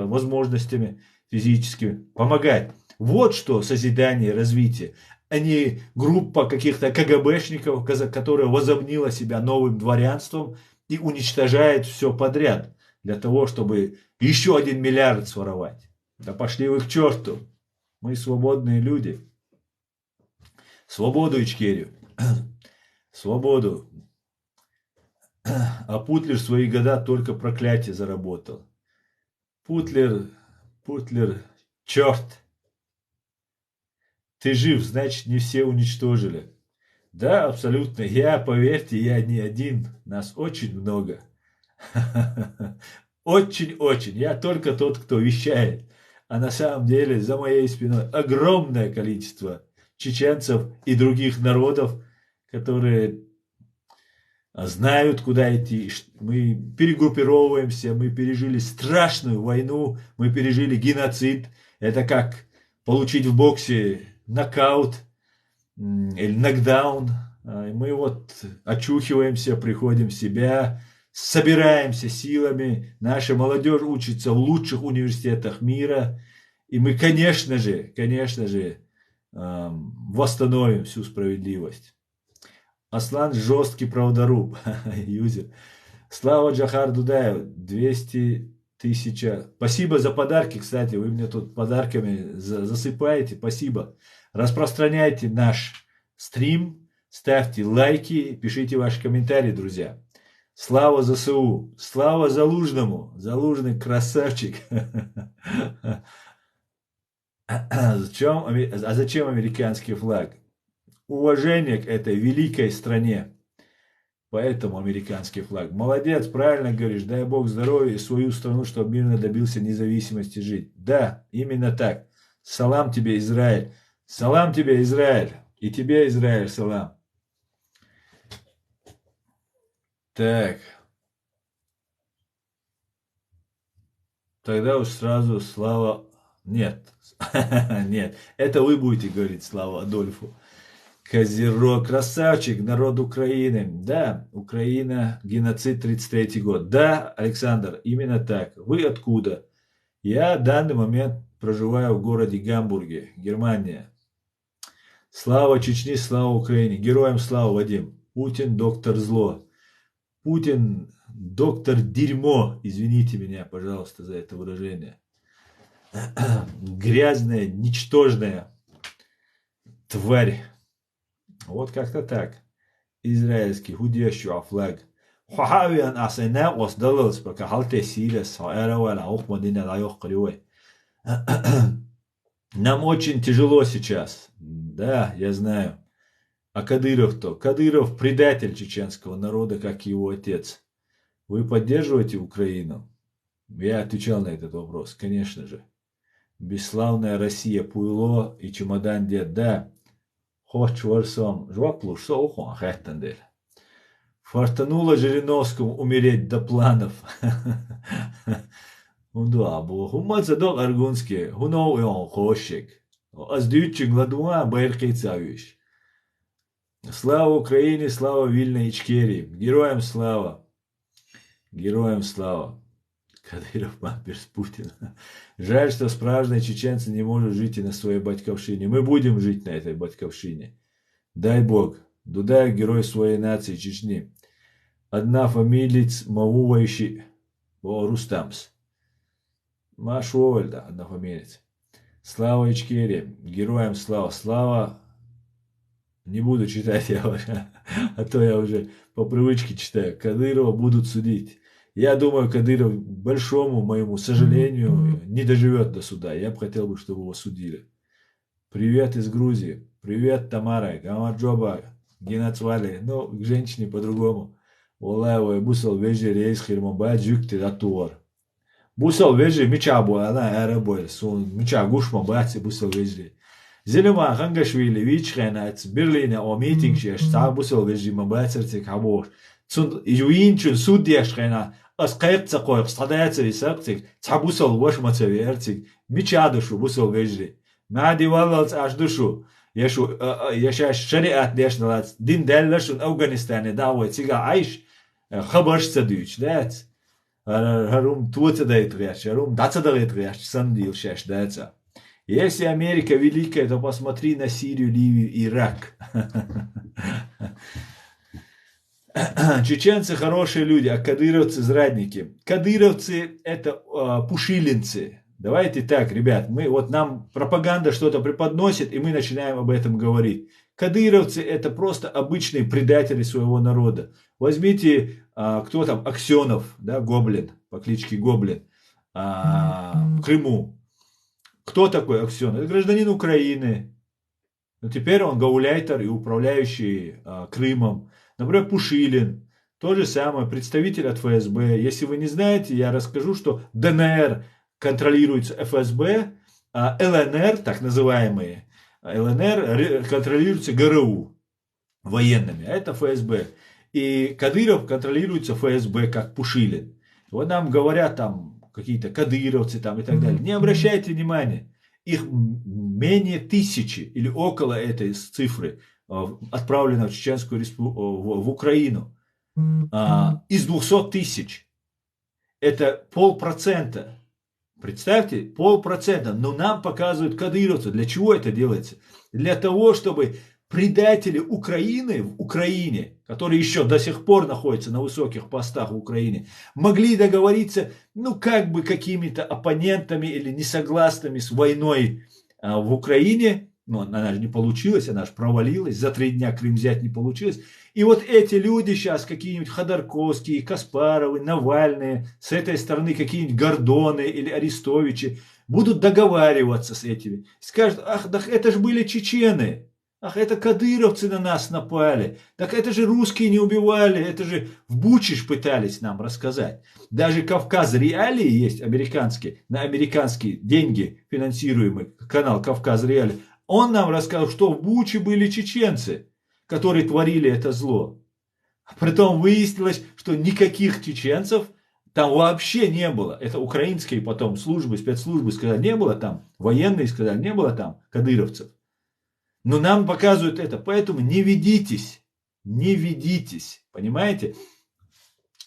возможностями физическими, помогать. Вот что созидание, развитие, а не группа каких-то КГБшников, которая возомнила себя новым дворянством и уничтожает все подряд для того, чтобы еще 1 миллиард своровать. Да пошли вы к черту. Мы свободные люди. Свободу Ичкерию. Свободу. А Путлер в свои года только проклятие заработал. Путлер, черт. Ты жив, значит, не все уничтожили. Да, абсолютно. Поверьте, я не один. Нас очень много. Очень-очень. Я только тот, кто вещает. А на самом деле за моей спиной огромное количество чеченцев и других народов, которые знают, куда идти. Мы перегруппировываемся, мы пережили страшную войну, мы пережили геноцид. Это как получить в боксе нокаут или нокдаун. Мы вот очухиваемся, приходим в себя, собираемся силами. Наша молодежь учится в лучших университетах мира. И мы, конечно же, восстановим всю справедливость. Аслан жесткий правдоруб. Юзер. Слава Джохар Дудаев. 200 тысяч. Спасибо за подарки, кстати. Вы мне тут подарками засыпаете. Спасибо. Распространяйте наш стрим. Ставьте лайки, пишите ваши комментарии, друзья. Слава ЗСУ, слава Залужному, Залужный красавчик. А зачем американский флаг? Уважение к этой великой стране. Поэтому американский флаг. Молодец, правильно говоришь. Дай Бог здоровья и свою страну, чтобы мирно добился независимости жить. Да, именно так. Салам тебе, Израиль. Салам тебе, Израиль. И тебе, Израиль, салам. Так. Тогда уж сразу слава... Нет. Нет. Это вы будете говорить слава Адольфу. Козерог, красавчик, народ Украины. Да, Украина, геноцид 33 год. Да, Александр, именно так. Вы откуда? Я в данный момент проживаю в городе Гамбурге, Германия. Слава Чечне, слава Украине. Героям слава, Вадим. Путин доктор зло. Путин доктор дерьмо. Извините меня, пожалуйста, за это выражение. Грязная, ничтожная тварь. Вот как-то так. Израильский худеющий флаг. Хахавиан асена осдалос, пока халте силес, хаэравала охмадина лайохкривой. Нам очень тяжело сейчас. Да, я знаю. А Кадыров-то? Кадыров предатель чеченского народа, как его отец. Вы поддерживаете Украину? Я отвечал на этот вопрос, конечно же. Бесславная Россия, пуйло и чемодан дед, да. Хоч варсом, жваклуш соухон хэттендель. Фартануло Жириновскому умереть до планов. Да, было хуматься до аргунские, хунов и он хошек. А с дючим ладуа байркейцавиш. Слава Украине, слава Вильной Ичкерии. Героям слава. Героям слава. Кадыров памперс Путина. Жаль, что справжні чеченці не можуть жити на своей батьковщине. Мы будем жить на этой батьковщине. Дай Бог. Дудаев герой своей нации Чечни. Одна фамилиц Маувающий Рустамс. Маш Овальда, однофамилец. Слава Ичкерии. Героям слава. Слава. Не буду читать я уже. А то я уже по привычке читаю. Кадырова будут судить. Я думаю, Кадыров, к большому моему сожалению, не доживет до суда. Я бы хотел, чтобы его судили. Привет из Грузии. Привет, Тамара. Гамаджоба. Генацвали. Ну, к женщине по-другому. Олаева, бусал вежи рейс хирмоба джюкти датуар. Бусал вежи мичабу, она эребой. Сон мича гушма бати бусал вежи. Зелема Хангашвили, Вичхенец, Берлине, о митинг шеш, та бусал вежи мабацертик хабош. Цун юинчун судьяшхена, аскайпца койк, стадаяцеви сактик, та бусал вашмацеви эртик, мичадушу бусал вежи. Мади валалц аж душу. Яшаш шариат дешналац, дин дэллашун Афганистане давай цига айш, хабаш садюч, дец. Харум туца дает ряш, харум даца дает ряш, сандил шеш даца. Если Америка великая, то посмотри на Сирию, Ливию, Ирак. Чеченцы хорошие люди, а кадыровцы зрадники. Кадыровцы это пушилинцы. Давайте так, ребят, нам пропаганда что-то преподносит, и мы начинаем об этом говорить. Кадыровцы это просто обычные предатели своего народа. Возьмите, кто там, Аксенов, да, Гоблин, по кличке Гоблин, в Крыму. Кто такой Аксенов? Это гражданин Украины. Но теперь он гауляйтер и управляющий Крымом. Например, Пушилин. То же самое, представитель от ФСБ. Если вы не знаете, я расскажу, что ДНР контролируется ФСБ, а ЛНР, так называемые, ЛНР контролируется ГРУ военными, а это ФСБ. И Кадыров контролируется ФСБ, как Пушилин. Вот нам говорят там какие-то кадыровцы там и так далее. Не обращайте внимания. Их менее 1000 или около этой цифры отправлено в Чеченскую республику, в Украину. Из 200 тысяч. Это 0,5%. Представьте, 0,5%. Но нам показывают кадыровцы. Для чего это делается? Для того, чтобы предатели Украины в Украине, которые еще до сих пор находятся на высоких постах в Украине, могли договориться, какими-то оппонентами или несогласными с войной в Украине, но она же не получилась, она же провалилась, за 3 дня Крым взять не получилось. И вот эти люди сейчас, какие-нибудь Ходорковские, Каспаровы, Навальные, с этой стороны какие-нибудь Гордоны или Арестовичи, будут договариваться с этими. Скажут, ах, да это же были чечены. Ах, это кадыровцы на нас напали. Так это же русские не убивали. Это же в Бучиш пытались нам рассказать. Даже Кавказ Реалии есть американский, на американские деньги финансируемый канал Кавказ Реалии. Он нам рассказал, что в Буче были чеченцы, которые творили это зло. Притом выяснилось, что никаких чеченцев там вообще не было. Это украинские потом службы, спецслужбы сказали, не было там. Военные сказали, не было там кадыровцев. Но нам показывают это. Поэтому не ведитесь. Не ведитесь. Понимаете?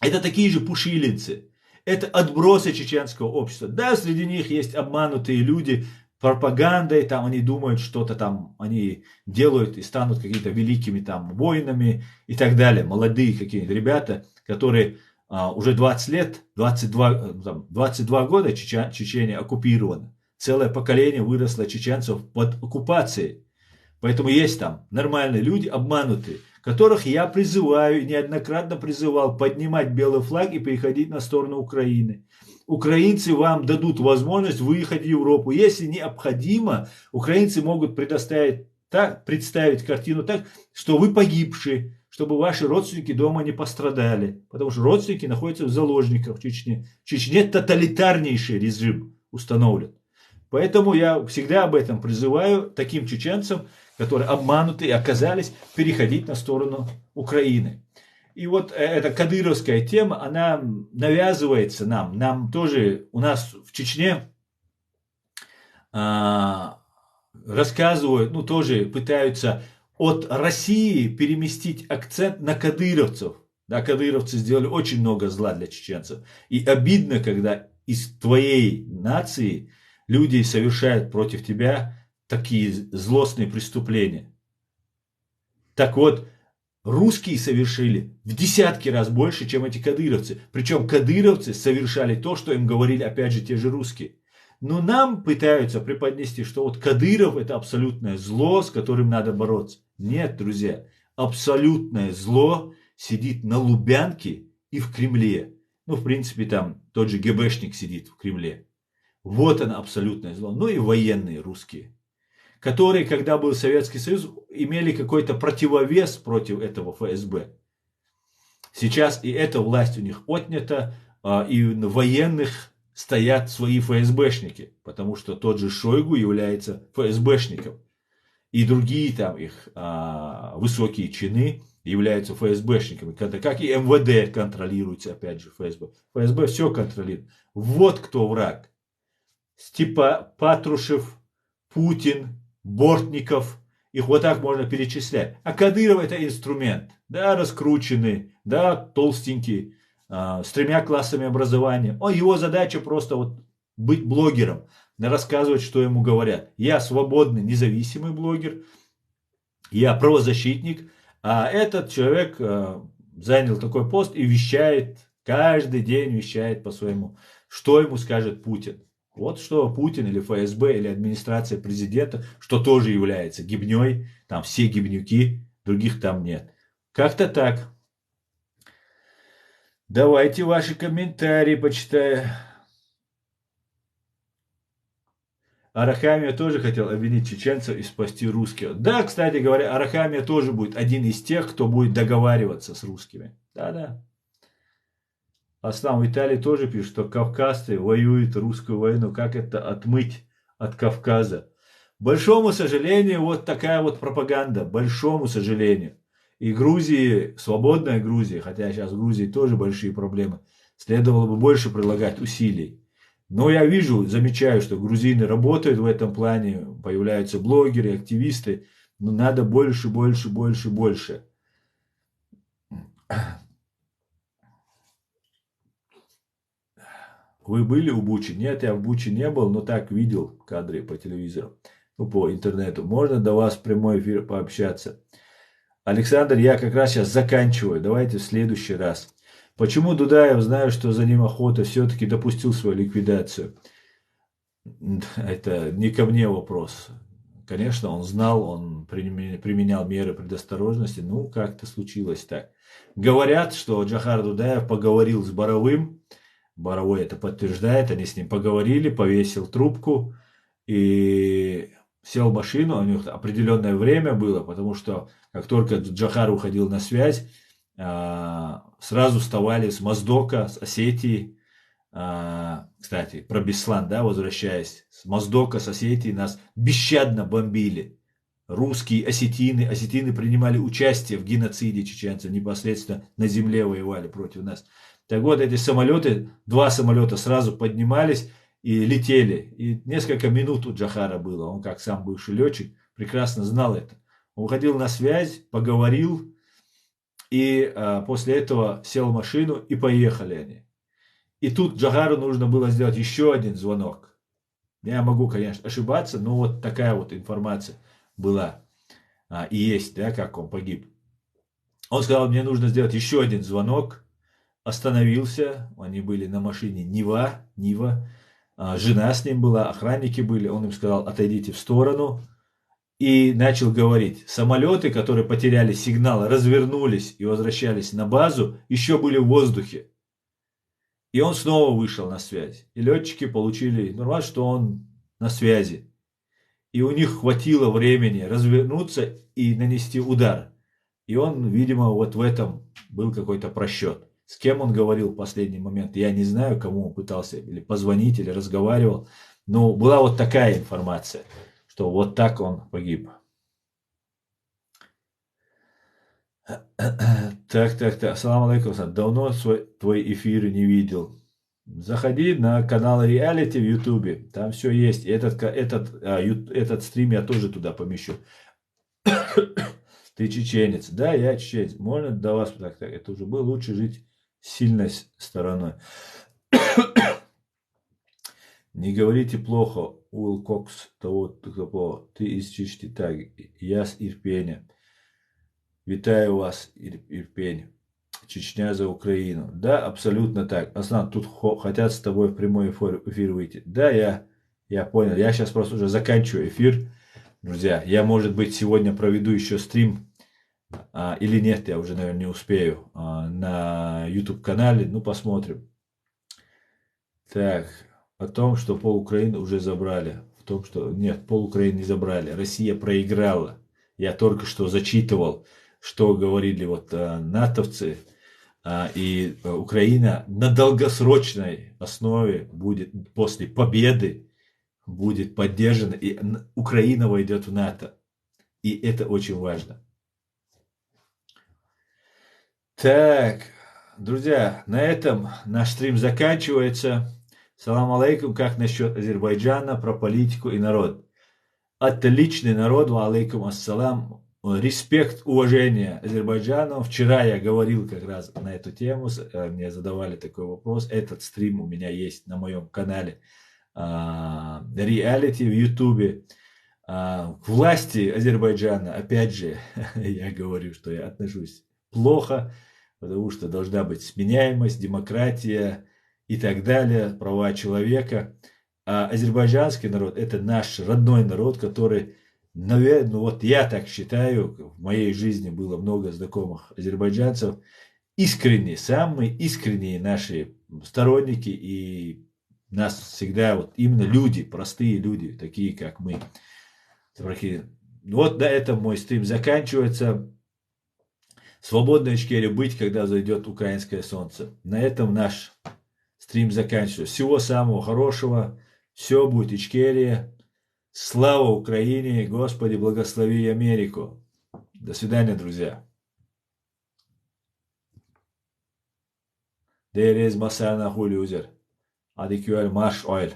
Это такие же пушилинцы. Это отбросы чеченского общества. Да, среди них есть обманутые люди пропагандой. Там они думают, что-то там они делают и станут какими-то великими там воинами и так далее. Молодые какие-нибудь ребята, которые уже 20 лет, 22 года Чечения оккупирована. Целое поколение выросло чеченцев под оккупацией. Поэтому есть там нормальные люди, обманутые, которых я призываю, неоднократно призывал поднимать белый флаг и переходить на сторону Украины. Украинцы вам дадут возможность выехать в Европу. Если необходимо, украинцы могут представить картину так, что вы погибшие, чтобы ваши родственники дома не пострадали. Потому что родственники находятся в заложниках в Чечне. В Чечне тоталитарнейший режим установлен. Поэтому я всегда об этом призываю таким чеченцам, которые обмануты и оказались, переходить на сторону Украины. И вот эта кадыровская тема, она навязывается нам. Нам тоже, у нас в Чечне рассказывают, тоже пытаются от России переместить акцент на кадыровцев. Да, кадыровцы сделали очень много зла для чеченцев. И обидно, когда из твоей нации люди совершают против тебя такие злостные преступления. Так вот, русские совершили в десятки раз больше, чем эти кадыровцы. Причем кадыровцы совершали то, что им говорили, опять же, те же русские. Но нам пытаются преподнести, что вот Кадыров это абсолютное зло, с которым надо бороться. Нет, друзья, абсолютное зло сидит на Лубянке и в Кремле. В принципе, там тот же ГБшник сидит в Кремле. Вот оно абсолютное зло. Ну и военные русские, которые, когда был Советский Союз, имели какой-то противовес против этого ФСБ. Сейчас и эта власть у них отнята, и на военных стоят свои ФСБшники, потому что тот же Шойгу является ФСБшником. И другие там их высокие чины являются ФСБшниками. Как и МВД контролируется, опять же, ФСБ. ФСБ все контролирует. Вот кто враг. Патрушев, Путин, Бортников, их вот так можно перечислять. А Кадыров это инструмент, да, раскрученный, да, толстенький, с 3 классами образования. Его задача просто вот быть блогером, рассказывать, что ему говорят. Я свободный, независимый блогер, я правозащитник, а этот человек занял такой пост и вещает, каждый день вещает по-своему, что ему скажет Путин. Вот что Путин или ФСБ или администрация президента, что тоже является гибней, там все гибнюки, других там нет. Как-то так. Давайте ваши комментарии почитаю. Арахамия тоже хотел обвинить чеченцев и спасти русских. Да, кстати говоря, Арахамия тоже будет один из тех, кто будет договариваться с русскими. Да-да. Аслан в Италии тоже пишет, что кавказцы воюют русскую войну. Как это отмыть от Кавказа? Большому сожалению, вот такая вот пропаганда. Большому сожалению. И Грузии, свободная Грузия, хотя сейчас в Грузии тоже большие проблемы, следовало бы больше прилагать усилий. Но я вижу, замечаю, что грузины работают в этом плане, появляются блогеры, активисты, но надо больше, больше, больше, больше. Вы были у Бучи? Нет, я в Бучи не был, но так видел кадры по телевизору, по интернету. Можно до вас в прямой эфир пообщаться. Александр, я как раз сейчас заканчиваю. Давайте в следующий раз. Почему Дудаев, знаю, что за ним охота, все-таки допустил свою ликвидацию? Это не ко мне вопрос. конечно, он знал, он применял меры предосторожности. Ну, как-то случилось так. Говорят, что Джохар Дудаев поговорил с Боровым. Боровой это подтверждает. Они с ним поговорили, повесил трубку и сел в машину. У них определенное время было, потому что как только Джохар уходил на связь, сразу вставали с Моздока, с Осетии. Кстати, про Беслан, да, возвращаясь, с Моздока, с Осетии нас бесщадно бомбили. Русские осетины принимали участие в геноциде чеченцев, непосредственно на земле воевали против нас. Так вот, эти самолеты, 2 самолета сразу поднимались и летели. И несколько минут у Джохара было, он как сам бывший летчик прекрасно знал это. Он уходил на связь, поговорил, и после этого сел в машину и поехали они. И тут Джохару нужно было сделать еще один звонок. Я могу, конечно, ошибаться, но вот такая вот информация была и есть, да, как он погиб. Он сказал, мне нужно сделать еще один звонок. Остановился, они были на машине Нива, жена с ним была, охранники были. Он им сказал, отойдите в сторону. И начал говорить, самолеты, которые потеряли сигнал, развернулись и возвращались на базу, еще были в воздухе. И он снова вышел на связь. И летчики получили информацию, что он на связи. И у них хватило времени развернуться и нанести удар. И он, видимо, вот в этом был какой-то просчет. С кем он говорил в последний момент, я не знаю, кому он пытался или позвонить, или разговаривал. Но была вот такая информация, что вот так он погиб. Так. Ассаламу алейкум. Давно твой эфир не видел. Заходи на канал Реалити в Ютубе. Там все есть. Этот стрим я тоже туда помещу. Ты чеченец. Да, я чеченец. Можно до вас так. Это уже было лучше жить сильной стороной. Не говорите плохо, Уилл Кокс, того, ты из Чечни. Так, я с Ирпеня. Витаю вас, Ирпень. Чечня за Украину. Да, абсолютно так. Аслан, тут хотят с тобой в прямой эфир выйти. Да, я понял. Я сейчас просто уже заканчиваю эфир. Друзья, я, может быть, сегодня проведу еще стрим. Или нет, я уже, наверное, не успею. На YouTube-канале. Ну, посмотрим. Так, о том, что пол Украины уже забрали. В том, что... Нет, пол Украины не забрали. Россия проиграла. Я только что зачитывал, что говорили вот натовцы. И Украина на долгосрочной основе будет после победы будет поддержана, и Украина войдет в НАТО. И это очень важно. Так, друзья, на этом наш стрим заканчивается. Салам алейкум. Как насчет Азербайджана, про политику и народ? Отличный народ, ва алейкум ассалам. Респект, уважение Азербайджану. Вчера я говорил как раз на эту тему, мне задавали такой вопрос. Этот стрим у меня есть на моем канале Реалити в Ютубе. К власти Азербайджана, опять же, я говорю, что я отношусь плохо, потому что должна быть сменяемость, демократия и так далее, права человека. А азербайджанский народ – это наш родной народ, который... Наверное, вот я так считаю, в моей жизни было много знакомых азербайджанцев, искренние, самые искренние наши сторонники, и нас всегда вот именно люди, простые люди, такие как мы. Вот на этом мой стрим заканчивается. Свободной Ичкерии быть, когда зайдет украинское солнце. На этом наш стрим заканчивается. Всего самого хорошего. Все будет Ичкерия. Слава Украине! Господи, благослови Америку! До свидания, друзья! Değeriz masana hulüzer. Hadi köy marş oil.